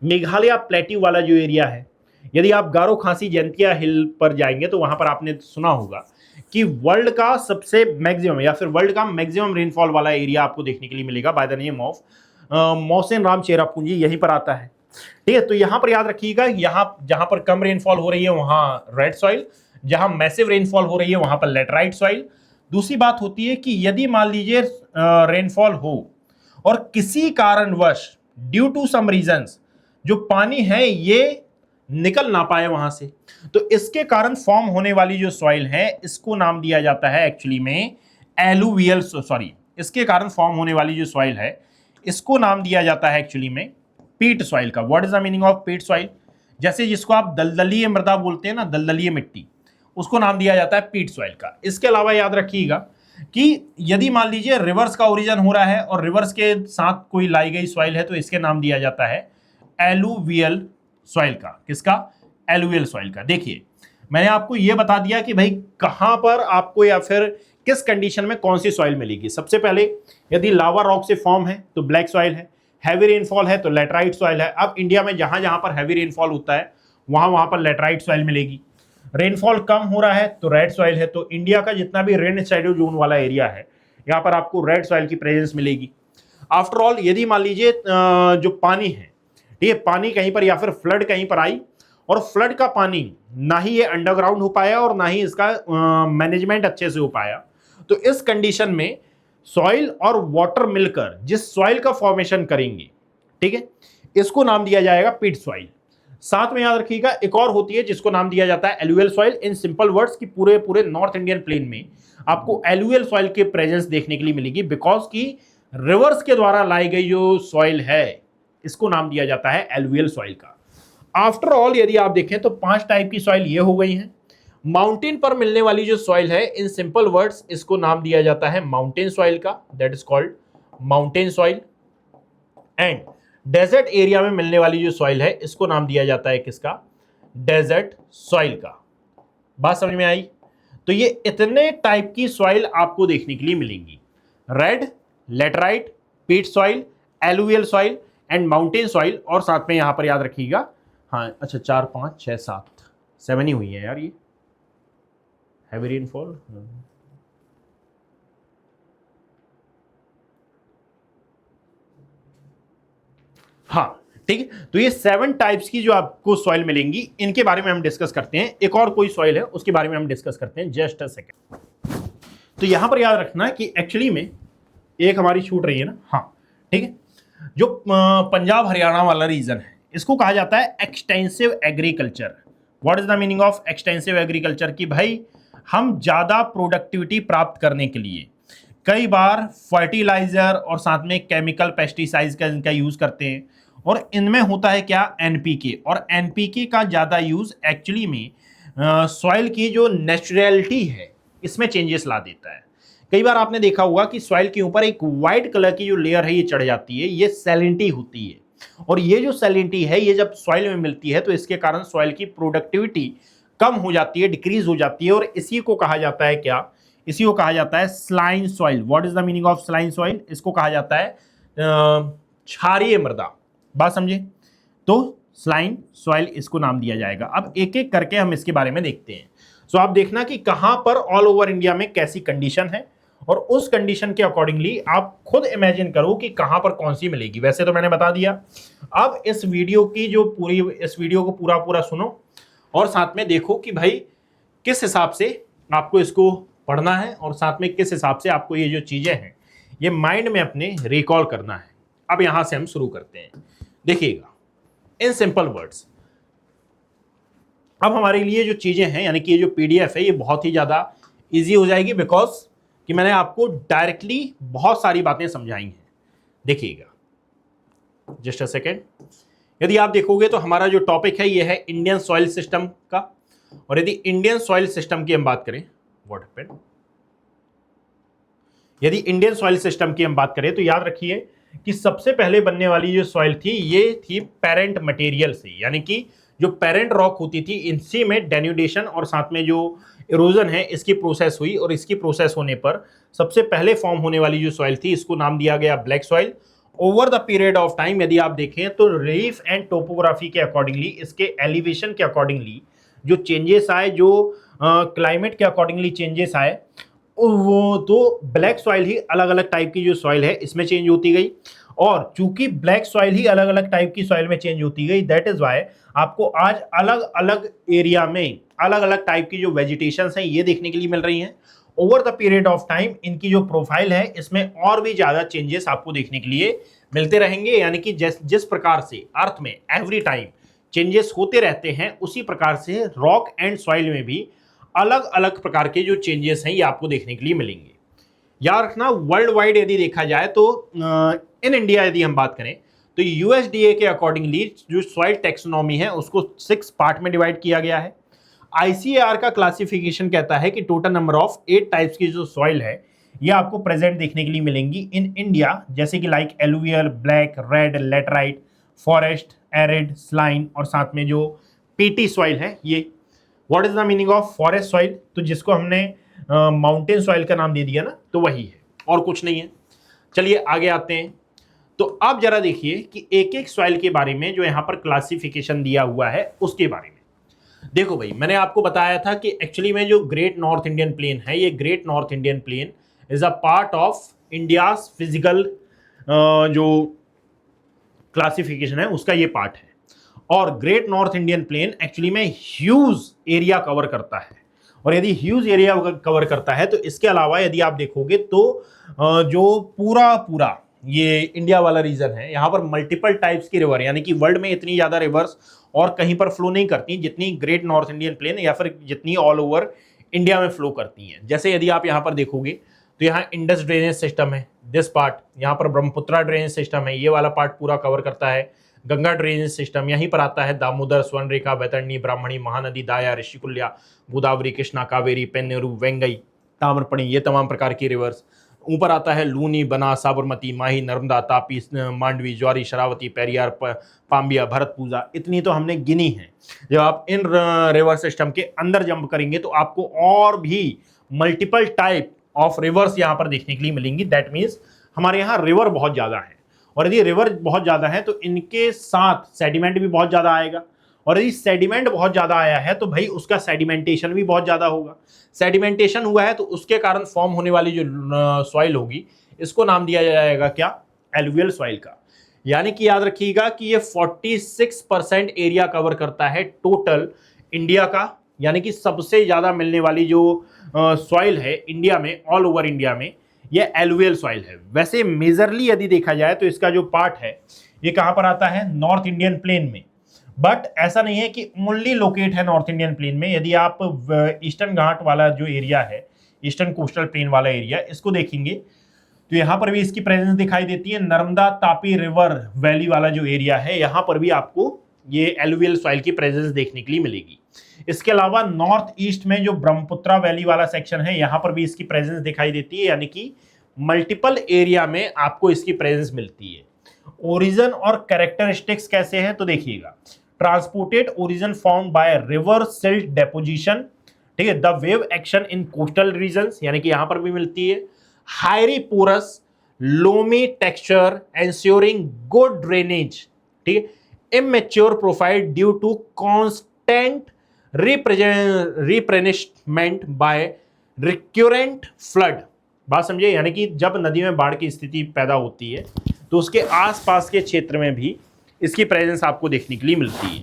मेघालय प्लेट्यू वाला जो एरिया है। यदि आप गारो खासी जयंतिया हिल पर जाएंगे तो वहां पर आपने सुना होगा कि वर्ल्ड का सबसे मैक्सिमम या फिर वर्ल्ड का मैक्सिमम रेनफॉल वाला एरिया आपको देखने के लिए मिलेगा by the name of Mawsynram Cherrapunji, यहीं पर आता है, ठीक है। तो यहां पर याद रखिएगा, यहां जहां पर कम रेनफॉल हो रही है वहां रेड सॉइल, जहां मैसिव रेनफॉल हो रही है वहां पर लेटराइट सॉइल। दूसरी बात होती है कि यदि मान लीजिए रेनफॉल हो और किसी कारणवश ड्यू टू सम रीजंस जो पानी है ये निकल ना पाए वहां से, तो इसके कारण फॉर्म होने वाली जो सॉइल है इसको नाम दिया जाता है एक्चुअली में एलुवियल, सॉरी इसके कारण फॉर्म होने वाली जो सॉइल है इसको नाम दिया जाता है एक्चुअली में पीट सॉइल का। What is the meaning of पीट सॉइल? जैसे जिसको आप दलदलीय मृदा बोलते हैं ना, दलदलीय मिट्टी, उसको नाम दिया जाता है पीट सॉइल का। इसके अलावा याद रखिएगा कि यदि मान लीजिए रिवर्स का ओरिजिन हो रहा है और रिवर्स के साथ कोई लाई गई सॉइल है तो इसके नाम दिया जाता है एलुवियल सॉइल का। किसका? एलुवियल सॉइल का। देखिए मैंने आपको यह बता दिया कि भाई कहां पर आपको या फिर किस कंडीशन में कौन सी सॉइल मिलेगी। सबसे पहले यदि लावा रॉक से फॉर्म है तो ब्लैक सॉइल है, हैवी रेनफॉल है तो लैटराइट सॉइल है। अब इंडिया में जहां जहां पर हैवी रेनफॉल होता है वहां वहां पर लैटराइट सॉइल मिलेगी। रेनफॉल कम हो रहा है तो रेड सॉइल है। तो इंडिया का जितना भी रेन शैडो जोन वाला एरिया है यहाँ पर आपको रेड सॉइल की प्रेजेंस मिलेगी। आफ्टर ऑल यदि मान लीजिए जो पानी है, ठीक है, पानी कहीं पर या फिर फ्लड कहीं पर आई और फ्लड का पानी ना ही ये अंडरग्राउंड हो पाया और ना ही इसका मैनेजमेंट अच्छे से हो पाया, तो इस कंडीशन में सॉइल और वाटर मिलकर जिस सॉइल का फॉर्मेशन करेंगे, ठीक है, इसको नाम दिया जाएगा पीट सॉइल। साथ में याद रखिएगा एक और होती है जिसको नाम दिया जाता है alluvial soil. In simple words की पूरे पूरे नॉर्थ इंडियन प्लेन में आपको एलुवियल सॉइल के प्रेजेंस देखने के लिए मिलेगी, बिकॉज की रिवर्स के द्वारा लाई गई जो सॉइल है इसको नाम दिया जाता है एलुवियल सॉइल का। आफ्टर ऑल यदि आप देखें तो 5 टाइप की सॉइल ये हो गई हैं। माउंटेन पर मिलने वाली जो सॉइल है इन सिंपल वर्ड्स इसको नाम दिया जाता है माउंटेन सॉइल का, that is called mountain soil. And desert area में मिलने वाली जो सॉइल है इसको नाम दिया जाता है किसका? डेजर्ट सॉइल का। बात समझ में आई? तो ये इतने टाइप की सॉइल आपको देखने के लिए मिलेंगी, रेड, लेटराइट, पीट soil, alluvial soil and mountain soil. और साथ में यहां पर याद रखिएगा, हाँ अच्छा 4 5 6 7 ही हुई है यार ये हैवी रेनफॉल। हाँ ठीक है, तो ये 7 टाइप्स की जो आपको सॉइल मिलेंगी इनके बारे में हम डिस्कस करते हैं। एक और कोई सॉइल है उसके बारे में हम डिस्कस करते हैं, जस्ट अ सेकेंड। तो यहां पर याद रखना है कि एक्चुअली में एक हमारी छूट रही है ना, हाँ ठीक है, जो पंजाब हरियाणा वाला रीजन है इसको कहा जाता है extensive agriculture. What is the meaning of extensive agriculture? कि भाई हम ज्यादा प्रोडक्टिविटी प्राप्त करने के लिए कई बार फर्टिलाइजर और साथ में केमिकल पेस्टिसाइड्स का इनका यूज करते हैं, और इनमें होता है क्या? एनपीके। और एनपीके का ज्यादा यूज एक्चुअली में सॉइल की जो नेचुरलिटी है इसमें चेंजेस ला देता है। कई बार आपने देखा होगा कि सॉइल के ऊपर एक व्हाइट कलर की जो लेयर है ये चढ़ जाती है, ये सैलिनिटी होती है। और ये जो सैलिनिटी है ये जब सॉइल में मिलती है तो इसके कारण सॉइल की प्रोडक्टिविटी कम हो जाती है, डिक्रीज हो जाती है, और इसी को कहा जाता है क्या? इसी को कहा जाता है saline soil. What is the meaning of saline soil? इसको कहा जाता है क्षारीय मृदा। बात समझे? तो स्लाइन सॉइल इसको नाम दिया जाएगा। अब एक एक करके हम इसके बारे में देखते हैं। सो आप देखना कि कहां पर ऑल ओवर इंडिया में कैसी कंडीशन है, और उस कंडीशन के अकॉर्डिंगली आप खुद इमेजिन करो कि कहां पर कौन सी मिलेगी। वैसे तो मैंने बता दिया, अब इस वीडियो को पूरा पूरा सुनो और साथ में देखो कि भाई किस हिसाब से आपको इसको पढ़ना है और साथ में किस हिसाब से आपको ये जो चीजें हैं ये माइंड में अपने रिकॉल करना है। अब यहां से हम शुरू करते हैं। देखिएगा इन सिंपल वर्ड्स, अब हमारे लिए जो चीजें हैं यानी कि ये जो पीडीएफ है ये बहुत ही ज्यादा इजी हो जाएगी, बिकॉज कि मैंने आपको डायरेक्टली बहुत सारी बातें समझाई हैं। देखिएगा जस्ट अ सेकेंड। यदि आप देखोगे तो हमारा जो टॉपिक है ये है इंडियन सॉइल सिस्टम का, और यदि इंडियन सॉइल सिस्टम की हम बात करें, व्हाट हैपेंड, यदि इंडियन सॉइल सिस्टम की हम बात करें तो याद रखिए कि सबसे पहले बनने वाली जो सॉइल थी ये थी पेरेंट मटेरियल से, यानी कि जो पेरेंट रॉक होती थी इनसी में डेन्यूडेशन और साथ में जो इरोजन है इसकी प्रोसेस हुई, और इसकी प्रोसेस होने पर सबसे पहले फॉर्म होने वाली जो सॉइल थी इसको नाम दिया गया black soil. Over the period of time यदि आप देखें तो रिलीफ एंड टोपोग्राफी के अकॉर्डिंगली, इसके एलिवेशन के अकॉर्डिंगली जो चेंजेस आए, जो क्लाइमेट के अकॉर्डिंगली चेंजेस आए, वो तो ब्लैक सॉइल ही अलग अलग टाइप की जो सॉइल है इसमें चेंज होती गई। और चूंकि ब्लैक सॉइल ही अलग अलग टाइप की सॉइल में चेंज होती गई, दैट इज वाई आपको आज अलग अलग एरिया में अलग अलग टाइप की जो वेजिटेशंस हैं ये देखने के लिए मिल रही हैं। Over the period of time इनकी जो प्रोफाइल है इसमें और भी ज्यादा चेंजेस आपको देखने के लिए मिलते रहेंगे, यानी कि जिस प्रकार से अर्थ में एवरी टाइम चेंजेस होते रहते हैं उसी प्रकार से रॉक एंड सॉइल में भी अलग अलग प्रकार के जो चेंजेस हैं ये आपको देखने के लिए मिलेंगे। याद रखना वर्ल्ड वाइड यदि देखा जाए तो इन इंडिया यदि हम बात करें तो यूएसडीए के अकॉर्डिंगली जो सॉइल टेक्सोनॉमी है उसको 6 पार्ट में डिवाइड किया गया है। आईसीएआर का क्लासिफिकेशन कहता है कि टोटल नंबर ऑफ 8 टाइप्स की जो सॉइल है ये आपको प्रेजेंट देखने के लिए मिलेंगी इन इंडिया, जैसे कि like alluvial, black, red, laterite, forest, arid, saline और साथ में जो पीटी सॉइल है ये। What is the meaning of forest soil? तो जिसको हमने माउंटेन सॉइल का नाम दे दिया ना, तो वही है और कुछ नहीं है। चलिए आगे आते हैं। तो अब जरा देखिए कि एक एक सॉइल के बारे में जो यहाँ पर क्लासिफिकेशन दिया हुआ है उसके बारे में। देखो भाई, मैंने आपको बताया था कि एक्चुअली में जो ग्रेट नॉर्थ इंडियन प्लेन है, ये great north Indian plane is a part of India's physical जो क्लासिफिकेशन है उसका ये पार्ट है। और great north Indian plane actually में ह्यूज एरिया कवर करता है। और यदि ह्यूज एरिया कवर करता है तो इसके अलावा यदि आप देखोगे तो जो पूरा पूरा ये इंडिया वाला रीजन है, यहाँ पर मल्टीपल टाइप्स की रिवर, यानी कि वर्ल्ड में इतनी ज्यादा रिवर्स और कहीं पर फ्लो नहीं करती जितनी ग्रेट नॉर्थ इंडियन प्लेन या फिर जितनी ऑल ओवर इंडिया में फ्लो करती हैं। जैसे यदि आप यहाँ पर देखोगे तो यहाँ इंडस ड्रेनेज सिस्टम है, दिस पार्ट, यहाँ पर ब्रह्मपुत्रा ड्रेनेज सिस्टम है, ये वाला पार्ट पूरा कवर करता है। गंगा ड्रेनेज सिस्टम यहीं पर आता है, दामोदर, स्वर्णरेखा, वैतरणी, ब्राह्मणी, महानदी, दाया, ऋषिकुल्या, गोदावरी, कृष्णा, कावेरी, पेन्नेरू, वेंगई, ताम्रपणी, ये तमाम प्रकार की रिवर्स। ऊपर आता है लूनी, बना, साबरमती, माही, नर्मदा, तापी, मांडवी, ज्वारी, शरावती, पेरियार, पाम्बिया, भरतपूजा, इतनी तो हमने गिनी है। जब आप इन रिवर सिस्टम के अंदर जंप करेंगे तो आपको और भी मल्टीपल टाइप ऑफ रिवर्स यहाँ पर देखने के लिए मिलेंगी। दैट मीन्स हमारे यहाँ रिवर बहुत ज़्यादा है, और यदि रिवर बहुत ज़्यादा है तो इनके साथ सेडिमेंट भी बहुत ज़्यादा आएगा, और यदि सेडिमेंट बहुत ज़्यादा आया है तो भाई उसका सेडिमेंटेशन भी बहुत ज़्यादा होगा। सेडिमेंटेशन हुआ है तो उसके कारण फॉर्म होने वाली जो सॉइल होगी इसको नाम दिया जाएगा क्या? एलुवियल सॉइल का। यानी कि याद रखिएगा कि ये 46% एरिया कवर करता है टोटल इंडिया का, यानी कि सबसे ज़्यादा मिलने वाली जो सॉइल है इंडिया में, ऑल ओवर इंडिया में, ये एलुवियल सॉइल है। वैसे मेजरली यदि देखा जाए तो इसका जो पार्ट है ये कहाँ पर आता है? नॉर्थ इंडियन प्लेन में। बट ऐसा नहीं है कि ओनली लोकेट है नॉर्थ इंडियन प्लेन में। यदि आप ईस्टर्न घाट वाला जो एरिया है, ईस्टर्न कोस्टल प्लेन वाला एरिया, इसको देखेंगे तो यहाँ पर भी इसकी प्रेजेंस दिखाई देती है। नर्मदा तापी रिवर वैली वाला जो एरिया है यहाँ पर भी आपको ये एलुवियल सॉइल की प्रेजेंस देखने के लिए मिलेगी। इसके अलावा नॉर्थ ईस्ट में जो ब्रह्मपुत्रा वैली वाला सेक्शन है यहाँ पर भी इसकी प्रेजेंस दिखाई देती है, यानी कि मल्टीपल एरिया में आपको इसकी प्रेजेंस मिलती है। ओरिजिन और कैरेक्टरिस्टिक्स कैसे हैं तो देखिएगा, transported origin form by river silt deposition, ठीक है, the wave action in coastal regions, यानी कि यहां पर भी मिलती है। Highly porous loamy texture ensuring good drainage, ठीक है। Immature profile due to constant replenishment by recurrent flood. बात समझिए, यानी कि जब नदी में बाढ़ की स्थिति पैदा होती है तो उसके आसपास के क्षेत्र में भी इसकी प्रेजेंस आपको देखने के लिए मिलती है।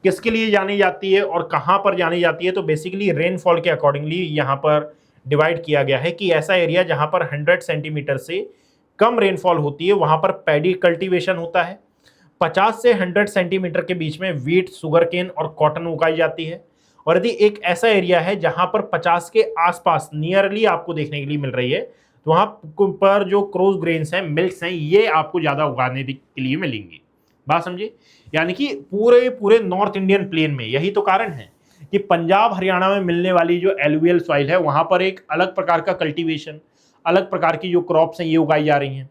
किसके लिए जानी जाती है और कहाँ पर जानी जाती है तो बेसिकली रेनफॉल के अकॉर्डिंगली यहाँ पर डिवाइड किया गया है कि ऐसा एरिया जहाँ पर 100 सेंटीमीटर से कम रेनफॉल होती है वहाँ पर पैडी कल्टीवेशन होता है। 50 से 100 सेंटीमीटर के बीच में वीट, सुगर केन और कॉटन उगाई जाती है। और यदि एक ऐसा एरिया है जहाँ पर 50 के आसपास नियरली आपको देखने के लिए मिल रही है तो वहाँ पर जो क्रोस ग्रेन्स हैं, मिल्क्स हैं, ये आपको ज़्यादा उगाने के लिए मिलेंगी। बात समझिए, यानी कि पूरे पूरे नॉर्थ इंडियन प्लेन में यही तो कारण है कि पंजाब हरियाणा में मिलने वाली जो एलुवियल सॉइल है वहाँ पर एक अलग प्रकार का कल्टीवेशन, अलग प्रकार की जो क्रॉप्स हैं ये उगाई जा रही हैं,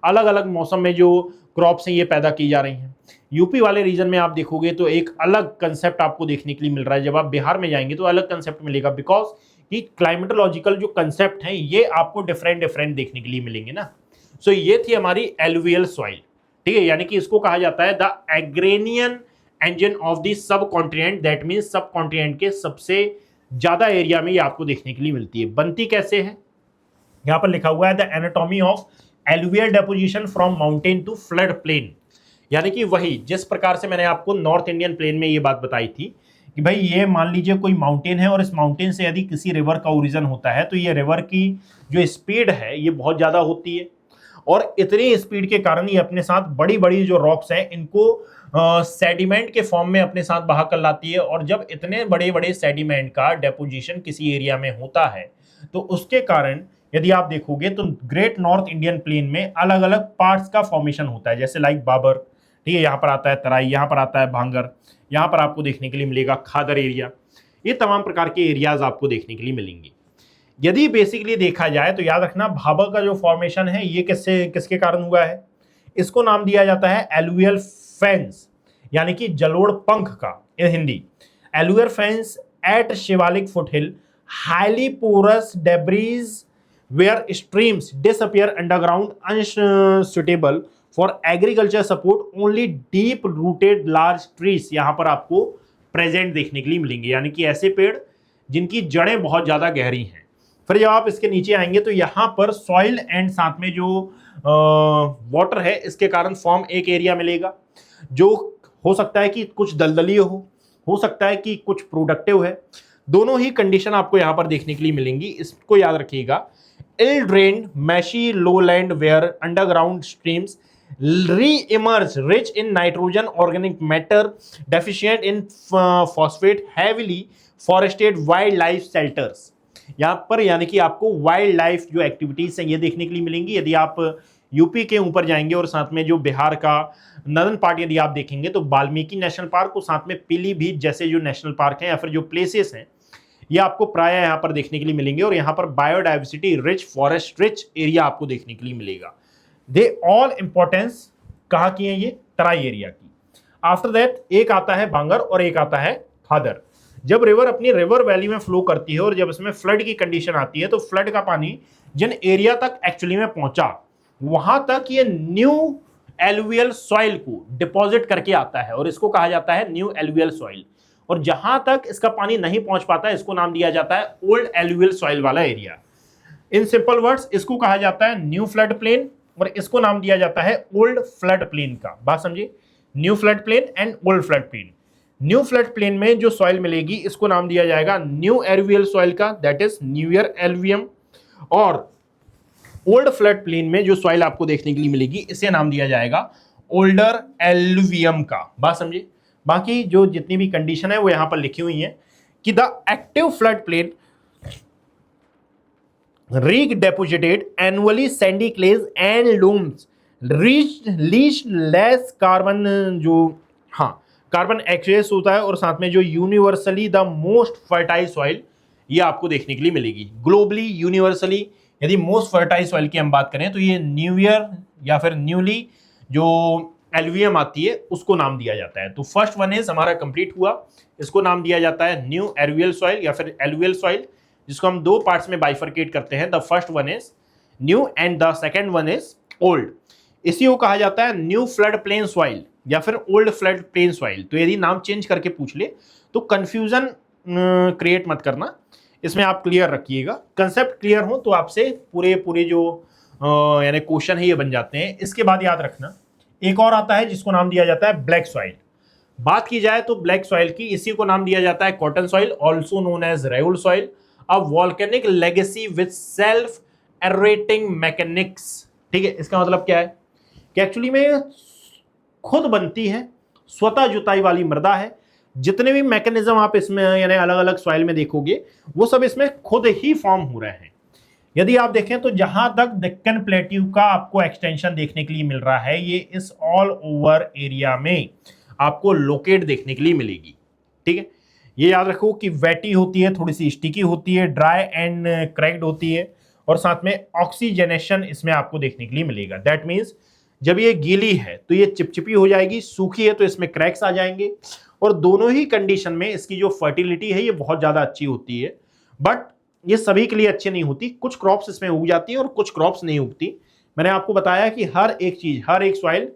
अलग अलग मौसम में जो क्रॉप्स हैं ये पैदा की जा रही हैं। यूपी वाले रीजन में आप देखोगे तो एक अलग कंसेप्ट आपको देखने के लिए मिल रहा है। जब आप बिहार में जाएंगे तो अलग कंसेप्ट मिलेगा, बिकॉज कि क्लाइमेटोलॉजिकल जो कंसेप्ट हैं ये आपको डिफरेंट देखने के लिए मिलेंगे ना। सो ये थी हमारी एलुवियल सॉइल, ठीक है, यानी कि इसको कहा जाता है the agrarian engine of the subcontinent. That means subcontinent के सबसे ज्यादा एरिया में ये आपको देखने के लिए मिलती है। बनती कैसे है? यहां पर लिखा हुआ है the anatomy of alluvial deposition from mountain to flood plain, यानी कि वही जिस प्रकार से मैंने आपको नॉर्थ इंडियन प्लेन में ये बात बताई थी कि भाई ये मान लीजिए कोई माउंटेन है और इस माउंटेन से यदि किसी रिवर का ओरिजिन होता है तो ये रिवर की जो स्पीड है ये बहुत ज़्यादा होती है, और इतनी स्पीड के कारण ये अपने साथ बड़ी बड़ी जो रॉक्स हैं इनको सेडिमेंट के फॉर्म में अपने साथ बहा कर लाती है। और जब इतने बड़े बड़े सेडिमेंट का डेपोजिशन किसी एरिया में होता है तो उसके कारण यदि आप देखोगे तो ग्रेट नॉर्थ इंडियन प्लेन में अलग अलग पार्ट्स का फॉर्मेशन होता है, जैसे लाइक बाबर, ठीक है, यहाँ पर आता है तराई, यहाँ पर आता है भांगर, यहाँ पर आपको देखने के लिए मिलेगा खादर एरिया। ये तमाम प्रकार के एरियाज आपको देखने के लिए मिलेंगे। यदि बेसिकली देखा जाए तो याद रखना भाबर का जो फॉर्मेशन है ये किसके कारण हुआ है, इसको नाम दिया जाता है एलुवियल फेंस, यानी कि जलोढ़ पंख का in Hindi. Alluvial fans at Shivalik foothill, highly porous debris where streams disappear underground, unsuitable for agriculture support, only deep rooted large trees यहाँ पर आपको प्रेजेंट देखने के लिए मिलेंगे, यानी कि ऐसे पेड़ जिनकी जड़ें बहुत ज़्यादा गहरी हैं। फिर जब आप इसके नीचे आएंगे तो यहाँ पर सॉइल एंड साथ में जो वाटर है इसके कारण फॉर्म एक एरिया मिलेगा, जो हो सकता है कि कुछ दलदली हो सकता है कि कुछ प्रोडक्टिव है। दोनों ही कंडीशन आपको यहाँ पर देखने के लिए मिलेंगी, इसको याद रखिएगा। ill-drained, meshy lowland where underground streams re-emerge rich in nitrogen, organic matter, deficient in phosphate, heavily forested wildlife shelters। यहाँ पर यानी कि आपको वाइल्ड लाइफ जो एक्टिविटीज हैं ये देखने के लिए मिलेंगी। यदि आप यूपी के ऊपर जाएंगे और साथ में जो बिहार का नदन पार्ट यदि आप देखेंगे तो वाल्मीकि नेशनल पार्क और साथ में पीलीभीत जैसे जो नेशनल पार्क हैं या फिर जो प्लेसेस हैं ये आपको प्राय यहाँ पर देखने के लिए मिलेंगे। और यहाँ पर biodiversity rich, forest rich area आपको देखने के लिए मिलेगा। दे ऑल इंपॉर्टेंस कहाँ की है, ये तराई एरिया की। आफ्टर दैट एक आता है भांगर और एक आता है खादर। जब रिवर अपनी रिवर वैली में फ्लो करती है और जब इसमें फ्लड की कंडीशन आती है तो फ्लड का पानी जिन एरिया तक एक्चुअली में पहुंचा वहां तक ये न्यू एलुवियल सॉइल को डिपॉजिट करके आता है और इसको कहा जाता है न्यू एलुवियल सॉइल। और जहां तक इसका पानी नहीं पहुंच पाता है इसको नाम दिया जाता है ओल्ड एलुवियल सॉइल वाला एरिया। इन सिंपल वर्ड्स इसको कहा जाता है न्यू फ्लड प्लेन और इसको नाम दिया जाता है ओल्ड फ्लड प्लेन का। बात समझिए, new flood plain and old flood plain. New flood plain में जो सॉइल मिलेगी इसको नाम दिया जाएगा न्यू एलुवियल सॉइल का, दैट इज न्यूयर एलुवियम। और ओल्ड फ्लड प्लेन में जो सॉइल आपको देखने के लिए मिलेगी इसे नाम दिया जाएगा ओल्डर एलुवियम का। बात समझिए, बाकी जो जितनी भी कंडीशन है वो यहां पर लिखी हुई है कि the active flood plain rich deposited annually sandy clays and loams rich less carbon, जो कार्बन एक्सेस होता है और साथ में जो universally the most fertile soil ये आपको देखने के लिए मिलेगी। ग्लोबली यूनिवर्सली यदि मोस्ट फर्टाइल सॉइल की हम बात करें तो ये न्यू ईयर या फिर न्यूली जो एलुवियम आती है उसको नाम दिया जाता है। तो फर्स्ट वन इज हमारा कंप्लीट हुआ, इसको नाम दिया जाता है न्यू एलुवियल सॉइल या फिर एलुवियल सॉइल, जिसको हम दो पार्ट्स में बाइफरकेट करते हैं। The first one is new and the second one is old. इसी को कहा जाता है न्यू फ्लड प्लेन सॉइल या फिर ओल्ड फ्लड प्लेन सॉइल। तो यदि नाम चेंज करके पूछ ले तो कंफ्यूजन क्रिएट मत करना, इसमें आप क्लियर रखिएगा। कंसेप्ट क्लियर हो तो आपसे पूरे जो यानी क्वेश्चन है ये बन जाते हैं। इसके बाद याद रखना एक और आता है जिसको नाम दिया जाता है ब्लैक सॉइल। बात की जाए तो ब्लैक सॉइल की इसी को नाम दिया जाता है cotton soil, also known as रेउल soil, a volcanic legacy with self aerating mechanics. ठीक है, इसका मतलब क्या है कि एक्चुअली में खुद बनती है, स्वतः जुताई वाली मृदा है। जितने भी मैकेनिज्म आप इसमें यानी अलग अलग सॉइल में देखोगे वो सब इसमें खुद ही फॉर्म हो रहे हैं। यदि आप देखें तो जहां तक डेक्कन प्लेट्यू का आपको एक्सटेंशन देखने के लिए मिल रहा है ये इस ऑल ओवर एरिया में आपको लोकेट देखने के लिए मिलेगी। ठीक है, ये याद रखो कि वेटी होती है, थोड़ी सी स्टिकी होती है, ड्राई एंड क्रैक्ड होती है और साथ में ऑक्सीजनेशन इसमें आपको देखने के लिए मिलेगा। दैट मीन्स जब ये गीली है तो ये चिपचिपी हो जाएगी, सूखी है तो इसमें क्रैक्स आ जाएंगे। और दोनों ही कंडीशन में इसकी जो फर्टिलिटी है ये बहुत ज्यादा अच्छी होती है, बट ये सभी के लिए अच्छी नहीं होती। कुछ क्रॉप्स इसमें उग जाती है और कुछ क्रॉप्स नहीं उगती। मैंने आपको बताया कि हर एक चीज, हर एक सॉइल,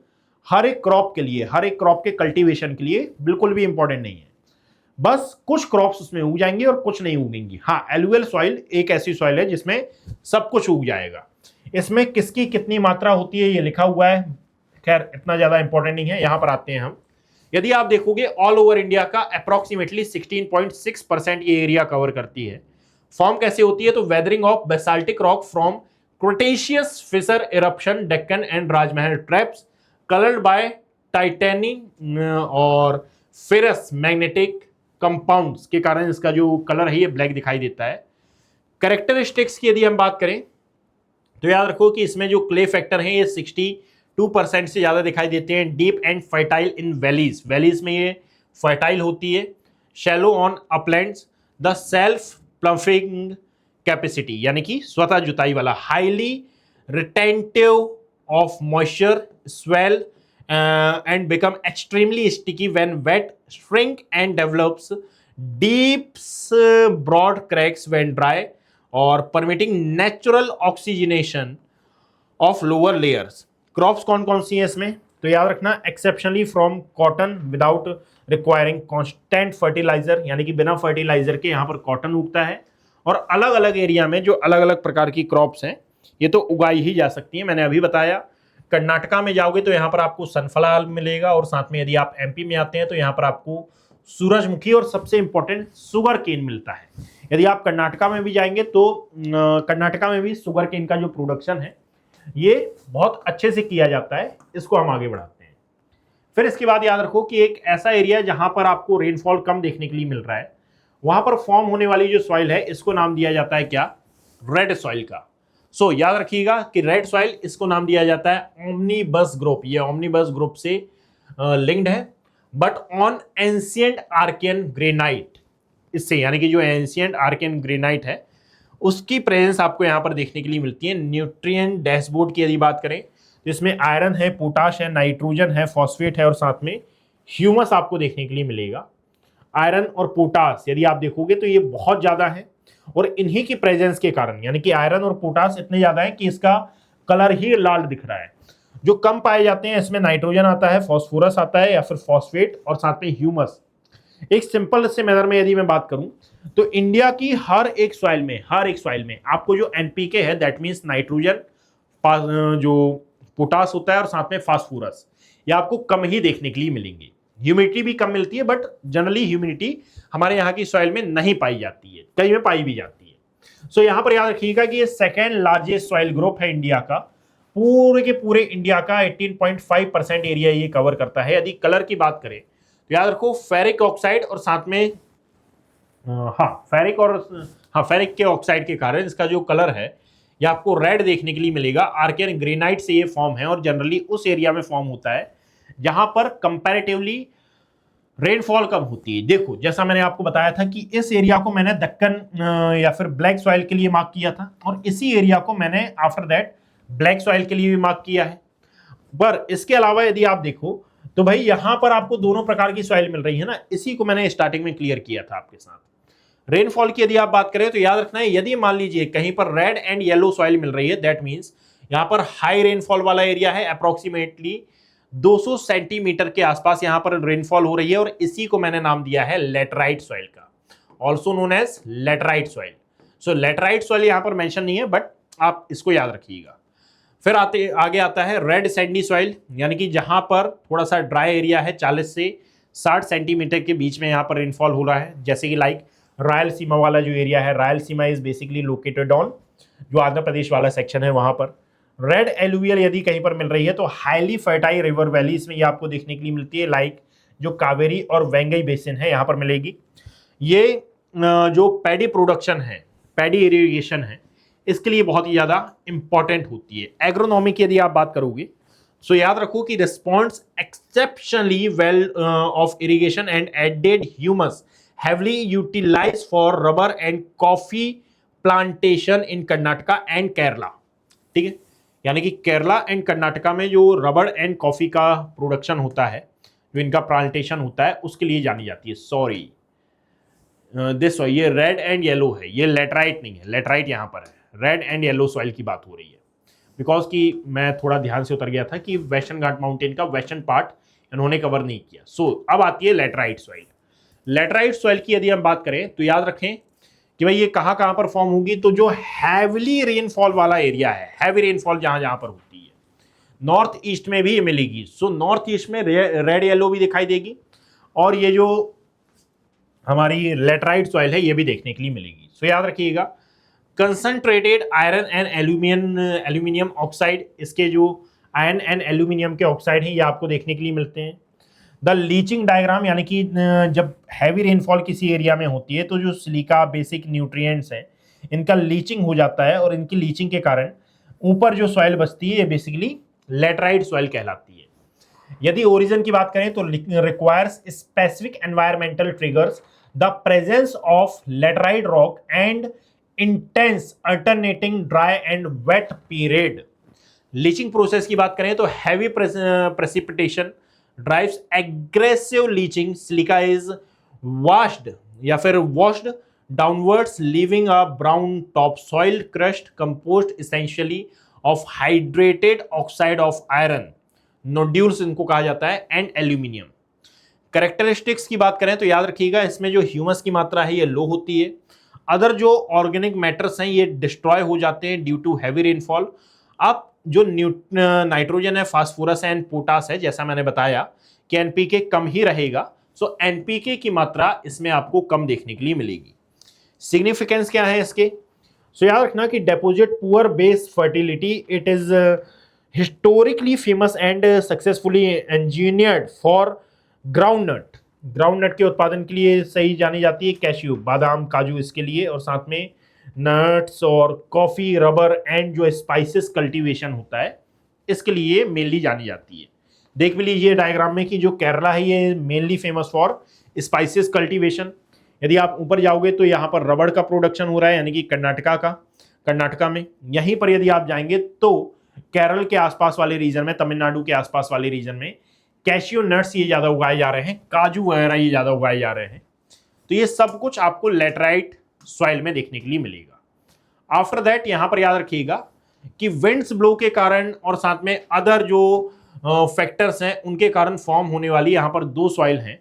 हर एक क्रॉप के लिए, हर एक क्रॉप के कल्टीवेशन के लिए बिल्कुल भी इंपॉर्टेंट नहीं है। बस कुछ क्रॉप्स उसमें उग जाएंगे और कुछ नहीं उगेंगी। हाँ, एलुवियल सॉइल एक ऐसी सॉइल है जिसमें सब कुछ उग जाएगा। इसमें किसकी कितनी मात्रा होती है ये लिखा हुआ है, खैर इतना ज्यादा इंपॉर्टेंट नहीं है। यहां पर आते हैं हम। यदि आप देखोगे ऑल ओवर इंडिया का अप्रोक्सीमेटली 16.6% ये एरिया कवर करती है। फॉर्म कैसे होती है तो weathering of basaltic rock from Cretaceous fissure eruption Deccan and Rajmahal traps coloured by titanium और फेरस मैग्नेटिक कंपाउंड्स के कारण इसका जो कलर है ये ब्लैक दिखाई देता है। कैरेक्टरिस्टिक्स की यदि हम बात करें तो याद रखो कि इसमें जो क्ले फैक्टर है ये 62% से ज्यादा दिखाई देते हैं। Deep and fertile in valleys, valleys में ये फर्टाइल होती है। Shallow on Uplands, the self ploughing capacity यानी कि स्वतः जुताई वाला, highly retentive of moisture, swell and become extremely sticky when wet, shrink and develops deep broad cracks when dry, और permitting natural oxygenation of lower layers। Crops कौन कौन सी है इसमें, तो याद रखना exceptionally from cotton without requiring constant fertiliser, यानी कि बिना फर्टिलाइजर के यहाँ पर कॉटन उगता है। और अलग अलग एरिया में जो अलग अलग प्रकार की क्रॉप्स हैं ये तो उगाई ही जा सकती हैं। मैंने अभी बताया कर्नाटका में जाओगे तो यहाँ पर आपको सनफ्लावर मिलेगा, और साथ में यदि आप एमपी में आते हैं तो यहाँ पर आपको सूरजमुखी और सबसे इंपॉर्टेंट शुगर केन मिलता है। यदि आप कर्नाटका में भी जाएंगे तो कर्नाटका में भी शुगर केन का जो प्रोडक्शन है ये बहुत अच्छे से किया जाता है। इसको हम आगे बढ़ाते हैं। फिर इसके बाद याद रखो कि एक ऐसा एरिया जहां पर आपको रेनफॉल कम देखने के लिए मिल रहा है, वहां पर फॉर्म होने वाली जो सॉइल है इसको नाम दिया जाता है क्या, रेड सॉइल का। सो याद रखिएगा कि रेड सॉइल, इसको नाम दिया जाता है ओमनीबस ग्रुप। ये ओमनीबस ग्रुप से लिंक्ड है, but on ancient archaean granite, इससे यानी कि जो एंशिएंट आर्कियन ग्रेनाइट है उसकी प्रेजेंस आपको यहां पर देखने के लिए मिलती है। न्यूट्रिएंट डैशबोर्ड की यदि बात करें तो इसमें आयरन है, पोटाश है, नाइट्रोजन है, फॉस्फेट है और साथ में ह्यूमस आपको देखने के लिए मिलेगा। आयरन और पोटाश यदि आप देखोगे तो ये बहुत ज्यादा है, और इन्हीं की प्रेजेंस के कारण, यानी कि आयरन और पोटाश इतने ज्यादा है कि इसका कलर ही लाल दिख रहा है। जो कम पाए जाते हैं इसमें नाइट्रोजन आता है, फॉस्फोरस आता है या फिर फॉस्फेट और साथ में ह्यूमस। एक सिंपल से मेथड में यदि मैं बात करूं तो इंडिया की हर एक सॉइल में आपको जो एनपीके है, दैट मींस नाइट्रोजन, जो पोटास होता है और साथ में फास्फोरस, ये आपको कम ही देखने के लिए मिलेंगे। ह्यूमिडिटी भी कम मिलती है, बट जनरली ह्यूमिडिटी हमारे यहाँ की सॉइल में नहीं पाई जाती है, कई में पाई भी जाती है। सो यहाँ पर याद रखिएगा कि ये सेकेंड लार्जेस्ट सॉइल ग्रुप है इंडिया का। पूरे के पूरे इंडिया का 18.5% एरिया ये कवर करता है। यदि कलर की बात करें तो याद रखो फेरिक ऑक्साइड और साथ में फेरिक के ऑक्साइड के कारण इसका जो कलर है ये आपको रेड देखने के लिए मिलेगा। आर्कियन ग्रेनाइट से ये फॉर्म है और जनरली उस एरिया में फॉर्म होता है जहां पर कंपैरेटिवली रेनफॉल कम होती है। देखो जैसा मैंने आपको बताया था कि इस एरिया को मैंने दक्कन या फिर ब्लैक सॉइल के लिए मार्क किया था, और इसी एरिया को मैंने आफ्टर दैट ब्लैक सॉइल के लिए भी मार्क किया है। पर इसके अलावा यदि आप देखो तो भाई यहां पर आपको दोनों प्रकार की सॉइल मिल रही है ना, इसी को मैंने स्टार्टिंग में क्लियर किया था आपके साथ। रेनफॉल की यदि आप बात करें तो याद रखना है, यदि मान लीजिए कहीं पर रेड एंड येलो सॉइल मिल रही है, दैट मींस यहां पर हाई रेनफॉल वाला एरिया है। अप्रोक्सीमेटली 200 सेंटीमीटर के आसपास यहां पर रेनफॉल हो रही है, और इसी को मैंने नाम दिया है लेटराइट सॉइल का, also known as laterite soil. So laterite soil यहां पर मेंशन नहीं है, बट आप इसको याद रखिएगा। फिर आगे आता है रेड सैंडी सॉइल, यानी कि जहां पर थोड़ा सा ड्राई एरिया है, 40 से 60 सेंटीमीटर के बीच में यहाँ पर रेनफॉल हो रहा है, जैसे कि लाइक रायलसीमा वाला जो एरिया है। Rayalaseema is basically located on जो आंध्र प्रदेश वाला सेक्शन है वहां पर। रेड एलुवियल यदि कहीं पर मिल रही है तो हाईली फर्टाइल रिवर वैलीज में ये आपको देखने के लिए मिलती है, लाइक जो कावेरी और वेंगई बेसिन है यहाँ पर मिलेगी। ये जो पैडी प्रोडक्शन है, पैडी इरिगेशन है, इसके लिए बहुत ही ज्यादा इंपॉर्टेंट होती है। एग्रोनॉमी की यदि आप बात करोगे सो याद रखो कि response exceptionally well of irrigation and added humus heavily utilized for rubber and coffee plantation in Karnataka and Kerala. ठीक है, यानी कि केरला एंड कर्नाटका में जो रबर एंड कॉफी का प्रोडक्शन होता है, जो इनका प्लांटेशन होता है, उसके लिए जानी जाती है। सॉरी दिस, ये रेड एंड येलो है, ये लेटराइट नहीं है, लेटराइट यहाँ पर है। रेड एंड येलो सॉइल की बात हो रही है, बिकॉज कि मैं थोड़ा ध्यान से उतर गया था कि वेस्टर्न घाट माउंटेन का वेस्टर्न पार्ट इन्होंने कवर नहीं किया। सो अब आती है लेटराइट सॉइल। लेटराइट सॉइल की यदि हम बात करें तो याद रखें कि भाई ये कहां कहां पर फॉर्म होगी, तो जो हैविली रेनफॉल वाला एरिया है, हैवी रेनफॉल जहां जहां पर होती है, नॉर्थ ईस्ट में भी ये मिलेगी। सो नॉर्थ ईस्ट में रेड येलो भी दिखाई देगी, और ये जो हमारी लेटराइट सॉइल है ये भी देखने के लिए मिलेगी। सो याद रखिएगा concentrated iron and aluminium oxide, इसके जो आयरन एंड एल्यूमिनियम के ऑक्साइड हैं ये आपको देखने के लिए मिलते हैं। द लीचिंग डायग्राम, यानी कि जब हैवी रेनफॉल किसी एरिया में होती है तो जो सिलिका बेसिक न्यूट्रिएंट्स हैं इनका लीचिंग हो जाता है, और इनकी लीचिंग के कारण ऊपर जो सॉइल बचती है ये बेसिकली लेटराइट सॉइल कहलाती है। यदि ओरिजिन की बात करें तो requires specific environmental triggers the presence of laterite rock and intense alternating dry and wet period. Leaching process की बात करें तो heavy precipitation drives aggressive leaching, silica is washed या फिर washed downwards leaving a brown top soil crushed compost essentially of hydrated oxide of iron, nodules इनको कहा जाता है, एंड एल्यूमिनियम। कैरेक्टरिस्टिक्स की बात करें तो याद रखिएगा इसमें जो ह्यूमस की मात्रा है ये लो होती है। अदर जो ऑर्गेनिक मैटर्स हैं ये डिस्ट्रॉय हो जाते हैं ड्यू टू हैवी रेनफॉल। अब जो नाइट्रोजन है, फास्फोरस है एंड पोटास है, जैसा मैंने बताया कि एनपीके कम ही रहेगा, सो एनपीके की मात्रा इसमें आपको कम देखने के लिए मिलेगी। सिग्निफिकेंस क्या है इसके? सो याद रखना कि deposit poor base fertility, it is historically famous and successfully engineered for groundnut. Groundnut के उत्पादन के लिए सही जानी जाती है, कैश्यू, बादाम, काजू इसके लिए, और साथ में नट्स और कॉफी, रबर एंड जो स्पाइसेस कल्टीवेशन होता है इसके लिए मेनली जानी जाती है। देख भी लीजिए डायग्राम में कि जो केरला है ये mainly famous for spices cultivation. यदि आप ऊपर जाओगे तो यहाँ पर रबड़ का प्रोडक्शन हो रहा है, यानी कि कर्नाटका में। यहीं पर यदि आप जाएंगे तो केरल के आसपास वाले रीजन में, तमिलनाडु के आसपास वाले रीजन में कैशियो नट्स ये ज्यादा उगाए जा रहे हैं, काजू वगैरह ये ज्यादा उगाए जा रहे हैं। तो ये सब कुछ आपको लेटराइट सॉइल में देखने के लिए मिलेगा। आफ्टर दैट यहां पर याद रखिएगा कि विंड्स ब्लो के कारण और साथ में अदर जो फैक्टर्स हैं उनके कारण फॉर्म होने वाली यहां पर दो सॉइल हैं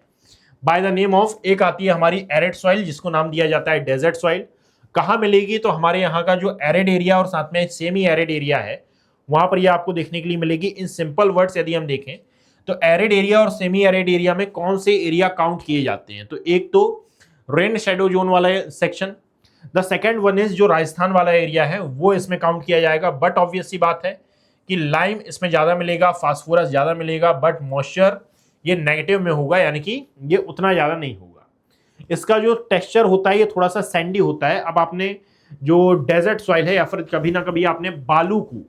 बाय द नेम ऑफ, एक आती है हमारी एरिड सॉइल जिसको नाम दिया जाता है डेजर्ट सॉइल। कहां मिलेगी? तो हमारे यहाँ का जो एरिड एरिया और साथ में सेमी एरिड एरिया है वहां पर यह आपको देखने के लिए मिलेगी। इन सिंपल वर्ड्स यदि हम देखें तो एरिड एरिया और सेमी एरिड एरिया में कौन से एरिया काउंट किए जाते हैं? तो एक तो रेन शेडो जोन वाला section, the second one is जो राजस्थान वाला एरिया है वो इसमें काउंट किया जाएगा। बट ऑब्वियस सी बात है कि लाइम इसमें ज्यादा मिलेगा, फास्फोरस ज्यादा मिलेगा, बट मॉइस्चर ये नेगेटिव में होगा, यानी कि ये उतना ज्यादा नहीं होगा। इसका जो टेक्सचर होता है ये थोड़ा सा सैंडी होता है। अब आपने जो डेजर्ट सॉइल है या फिर कभी ना कभी आपने बालू को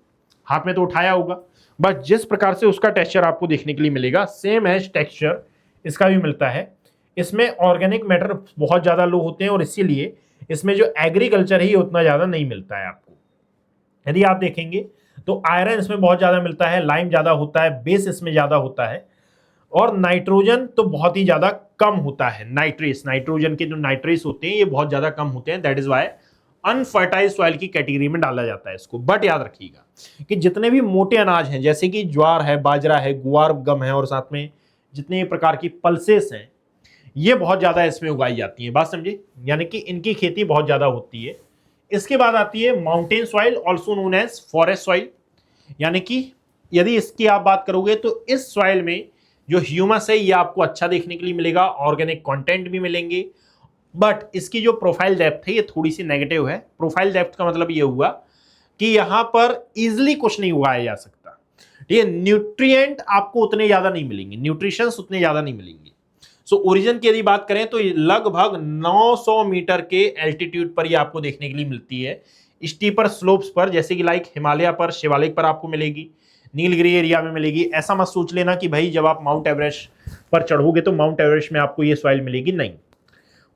हाथ में तो उठाया होगा, बस जिस प्रकार से उसका टेक्सचर आपको देखने के लिए मिलेगा सेम एज टेक्सचर इसका भी मिलता है। इसमें ऑर्गेनिक मैटर बहुत ज्यादा लो होते हैं और इसीलिए इसमें जो एग्रीकल्चर है ये उतना ज्यादा नहीं मिलता है आपको। यदि आप देखेंगे तो आयरन इसमें बहुत ज्यादा मिलता है, लाइम ज्यादा होता है, बेस इसमें ज्यादा होता है, और नाइट्रोजन तो बहुत ही ज्यादा कम होता है। नाइट्रोजन के जो नाइट्रेट्स होते हैं ये बहुत ज्यादा कम होते हैं, that is why unfertile soil की कैटेगरी में डाला जाता है इसको। बट याद रखिएगा कि जितने भी मोटे अनाज हैं जैसे कि ज्वार है, बाजरा है, गुआर गम है और साथ में जितने प्रकार की पल्सेस हैं ये बहुत ज्यादा इसमें उगाई जाती है, बात समझे, यानी कि इनकी खेती बहुत ज्यादा होती है। इसके बाद आती है mountain soil, also known as forest soil, यानी कि यदि इसकी आप बात करोगे तो इस सॉइल में जो ह्यूमस है ये आपको अच्छा देखने के लिए मिलेगा, ऑर्गेनिक कंटेंट भी मिलेंगे, बट इसकी जो प्रोफाइल डेप्थ है ये थोड़ी सी नेगेटिव है। प्रोफाइल डेप्थ का मतलब ये हुआ कि यहां पर इजिली कुछ नहीं उगाया जा सकता, ठीक है। न्यूट्रिएंट आपको उतने ज्यादा नहीं मिलेंगे, न्यूट्रिशंस उतने ज्यादा नहीं मिलेंगे। सो ओरिजिन की यदि बात करें तो लगभग 900 मीटर के एल्टीट्यूड पर ये आपको देखने के लिए मिलती है, स्टीपर स्लोप्स पर, जैसे कि लाइक हिमालय पर, शिवालिक पर आपको मिलेगी, नीलगिरी एरिया में मिलेगी। ऐसा मत सोच लेना कि भाई जब आप माउंट एवरेस्ट पर चढ़ोगे तो माउंट एवरेस्ट में आपको ये सॉइल मिलेगी, नहीं।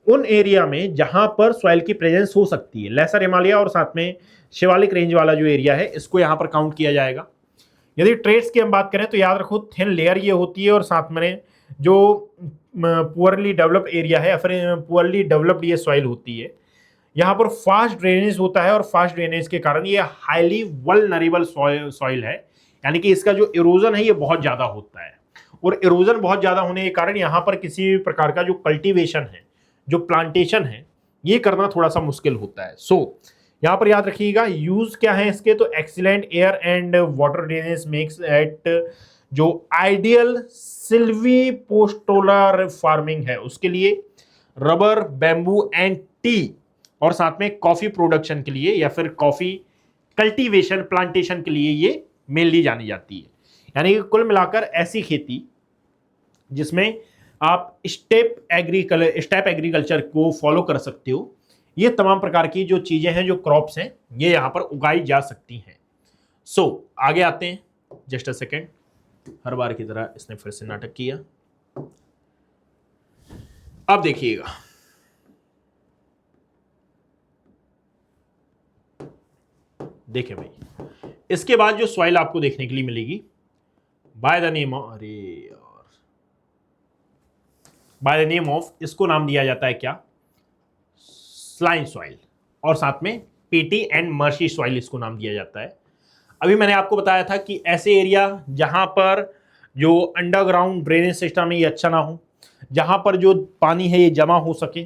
उन एरिया में जहां पर सॉइल की प्रेजेंस हो सकती है, लेसर हिमालय और साथ में शिवालिक रेंज वाला जो एरिया है इसको यहां पर काउंट किया जाएगा। यदि ट्रेड्स की हम बात करें तो याद रखो थिन लेयर ये होती है और साथ में जो पुअरली डेवलप्ड एरिया है या फिर पुअरली डेवलप्ड ये सॉइल होती है, यहाँ पर फास्ट ड्रेनेज होता है और फास्ट ड्रेनेज के कारण ये हाईली वल्नरेबल सॉइल है, यानी कि इसका जो इरोजन है ये बहुत ज्यादा होता है और इरोजन बहुत ज्यादा होने के कारण यहाँ पर किसी भी प्रकार का जो कल्टीवेशन है, जो प्लांटेशन है, ये करना थोड़ा सा मुश्किल होता है। सो यहाँ पर याद रखिएगा यूज क्या है इसके, तो excellent air and water drainage makes it जो आइडियल सिल्वी पोस्टोलर फार्मिंग है उसके लिए, रबर, बैम्बू एंड टी और साथ में कॉफी प्रोडक्शन के लिए या फिर कॉफी कल्टीवेशन प्लांटेशन के लिए ये मेनली जानी जाती है। यानी कि कुल मिलाकर ऐसी खेती जिसमें आप स्टेप एग्रीकल्चर को फॉलो कर सकते हो, ये तमाम प्रकार की जो चीजें हैं, जो क्रॉप्स हैं, ये यहाँ पर उगाई जा सकती हैं। आगे आते हैं, जस्ट अ सेकेंड। हर बार की तरह इसने फिर से नाटक किया। अब देखिएगा, देखें भाई, इसके बाद जो सॉइल आपको देखने के लिए मिलेगी बाय द नेम ऑफ, अरे यार, बाय द नेम ऑफ, इसको नाम दिया जाता है क्या, स्लाइन सॉइल, और साथ में पीटी एंड मर्शी सॉइल इसको नाम दिया जाता है। अभी मैंने आपको बताया था कि ऐसे एरिया जहां पर जो अंडरग्राउंड ड्रेनेज सिस्टम है ये अच्छा ना हो, जहां पर जो पानी है ये जमा हो सके,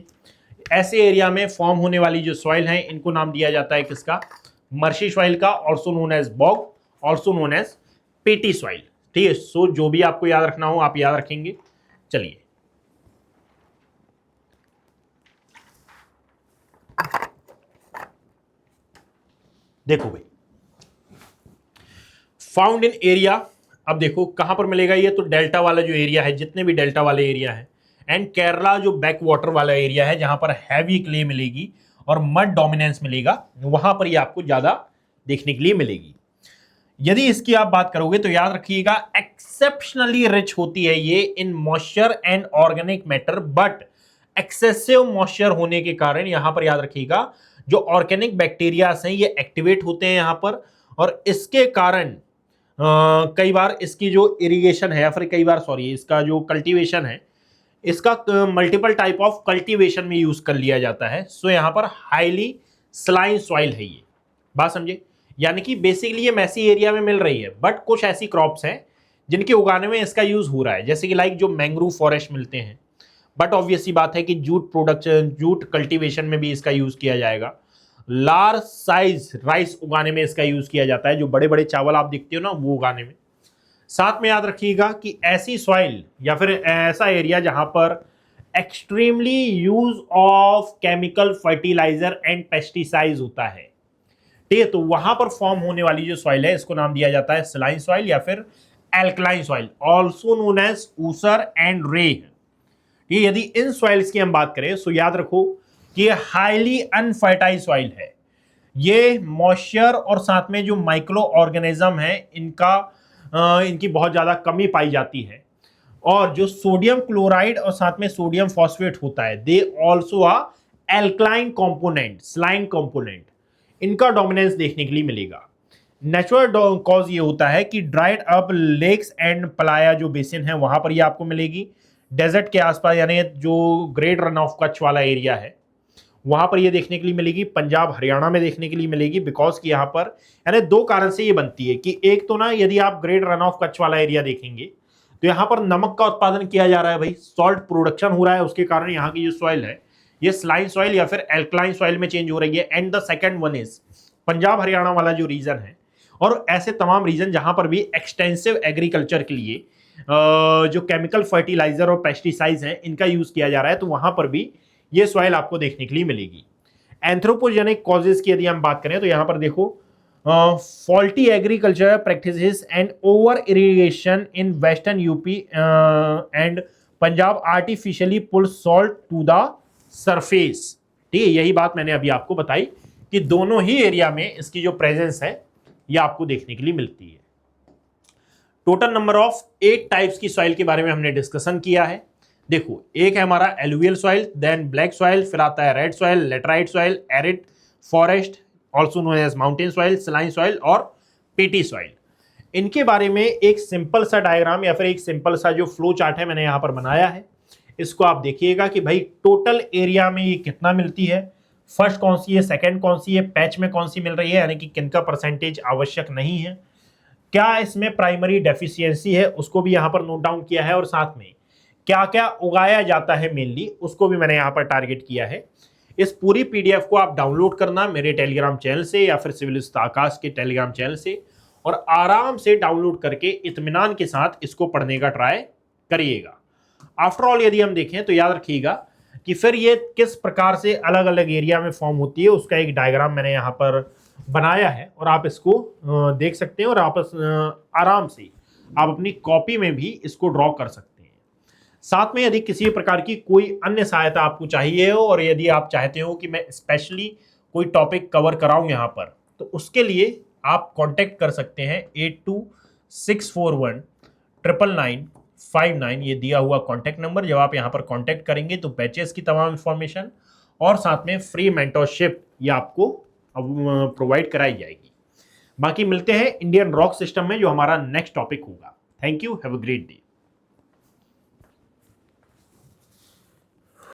ऐसे एरिया में फॉर्म होने वाली जो सॉइल है इनको नाम दिया जाता है किसका, मर्शी सॉइल का, also known as bog, also known as peaty soil. ठीक है, सो जो भी आपको याद रखना हो आप याद रखेंगे। चलिए, देखो भाई, फाउंड इन एरिया, अब देखो कहां पर मिलेगा ये, तो डेल्टा वाला जो एरिया है, जितने भी डेल्टा वाले एरिया है, एंड केरला जो बैक वाटर वाला एरिया है जहां पर हैवी क्ले मिलेगी और मड डोमिनेंस मिलेगा, वहां पर ये आपको ज्यादा देखने के लिए मिलेगी। यदि इसकी आप बात करोगे तो याद रखिएगा, एक्सेप्शनली रिच होती है ये इन moisture and organic matter, but excessive moisture होने के कारण यहां पर याद रखिएगा जो ऑर्गेनिक बैक्टीरियाज हैं ये एक्टिवेट होते हैं यहां पर, और इसके कारण कई बार इसकी जो इरिगेशन है, या फिर कई बार सॉरी इसका जो कल्टीवेशन है, इसका मल्टीपल टाइप ऑफ कल्टीवेशन में यूज कर लिया जाता है। सो यहां पर हाईली स्लाइन सॉइल है ये, बात समझे, यानी कि बेसिकली ये मैसी एरिया में मिल रही है, बट कुछ ऐसी क्रॉप्स हैं जिनके उगाने में इसका यूज हो रहा है, जैसे कि लाइक जो मैंग्रोव फॉरेस्ट मिलते हैं, बट ऑब्वियस सी बात है कि जूट प्रोडक्शन, जूट कल्टीवेशन में भी इसका यूज किया जाएगा। लार्ज साइज राइस उगाने में इसका यूज किया जाता है, जो बड़े बड़े चावल आप देखते हो ना वो उगाने में। साथ में याद रखिएगा कि ऐसी सॉइल या फिर ऐसा एरिया जहां पर extremely use of chemical fertiliser and pesticides होता है, ठीक है, तो वहां पर फॉर्म होने वाली जो सॉइल है इसको नाम दिया जाता है सलाइन सॉइल या फिर alkaline soil, also known as usar and reh. ये यदि इन सॉइल्स की हम बात करें तो याद रखो कि ये हाईली अनफर्टाइल सॉइल है, ये मॉइस्चर और साथ में जो माइक्रो ऑर्गेनिज्म है इनकी बहुत ज्यादा कमी पाई जाती है, और जो सोडियम क्लोराइड और साथ में सोडियम फॉस्फेट होता है, they also are alkaline component, saline component, इनका डोमिनेंस देखने के लिए मिलेगा। नेचुरल कॉज ये होता है कि ड्राइड अप लेक्स एंड पलाया जो बेसिन है वहां पर ये आपको मिलेगी, डेजर्ट के आसपास यानी जो ग्रेट रन ऑफ कच्छ वाला एरिया है वहां पर ये देखने के लिए मिलेगी, पंजाब हरियाणा में देखने के लिए मिलेगी, बिकॉज कि यहाँ पर यानी दो कारण से ये बनती है कि एक तो ना यदि आप ग्रेट रन ऑफ कच्छ वाला एरिया देखेंगे तो यहाँ पर नमक का उत्पादन किया जा रहा है भाई, सॉल्ट प्रोडक्शन हो रहा है, उसके कारण यहाँ की जो सॉइल है ये स्लाइन सॉइल या फिर एल्कलाइन सॉइल में चेंज हो रही है। And the second one is Punjab Haryana वाला जो रीजन है और ऐसे तमाम रीजन जहां पर भी एक्सटेंसिव एग्रीकल्चर के लिए जो केमिकल फर्टिलाइजर और पेस्टिसाइड्स हैं इनका यूज किया जा रहा है, तो वहां पर भी ये सॉइल आपको देखने के लिए मिलेगी। एंथ्रोपोजेनिक कॉजेज की यदि हम बात करें तो यहां पर देखो, faulty agriculture practices and over irrigation in western UP and Punjab artificially pull salt to the surface. ठीक है, यही बात मैंने अभी आपको बताई कि दोनों ही एरिया में इसकी जो प्रेजेंस है ये आपको देखने के लिए मिलती है। टोटल नंबर ऑफ 8 टाइप्स की सॉइल के बारे में हमने डिस्कशन किया है। देखो, एक है हमारा alluvial soil, then black soil, फिर आता है red soil, laterite soil, arid forest also known as mountain soil, saline soil और पीटी सॉइल। इनके बारे में एक सिंपल सा डायग्राम या फिर एक सिंपल सा जो फ्लो चार्ट है मैंने यहाँ पर बनाया है, इसको आप देखिएगा कि भाई टोटल एरिया में ये कितना मिलती है, फर्स्ट कौन सी है, सेकंड कौन सी है, पैच में कौन सी मिल रही है, यानी कि किनका परसेंटेज आवश्यक नहीं है, क्या इसमें प्राइमरी डेफिशिएंसी है उसको भी यहाँ पर नोट डाउन किया है, और साथ में क्या क्या उगाया जाता है मेनली उसको भी मैंने यहाँ पर टारगेट किया है। इस पूरी पीडीएफ को आप डाउनलोड करना मेरे टेलीग्राम चैनल से या फिर सिविलिस्ट आकाश के टेलीग्राम चैनल से, और आराम से डाउनलोड करके इत्मीनान के साथ इसको पढ़ने का ट्राई करिएगा। आफ्टर ऑल यदि हम देखें तो याद रखिएगा कि फिर ये किस प्रकार से अलग अलग एरिया में फॉर्म होती है उसका एक डायग्राम मैंने यहाँ पर बनाया है, और आप इसको देख सकते हैं और आप आराम से आप अपनी कॉपी में भी इसको ड्रॉ कर सकते हैं। साथ में यदि किसी प्रकार की कोई अन्य सहायता आपको चाहिए हो और यदि आप चाहते हो कि मैं स्पेशली कोई टॉपिक कवर कराऊं यहाँ पर, तो उसके लिए आप कांटेक्ट कर सकते हैं 8264199959, ये दिया हुआ कांटेक्ट नंबर। जब आप यहां पर कांटेक्ट करेंगे तो बैचेस की तमाम इंफॉर्मेशन और साथ में फ्री मेंटरशिप ये आपको प्रोवाइड कराई जाएगी। बाकी मिलते हैं इंडियन रॉक सिस्टम में, जो हमारा नेक्स्ट टॉपिक होगा। Thank you, have a great day.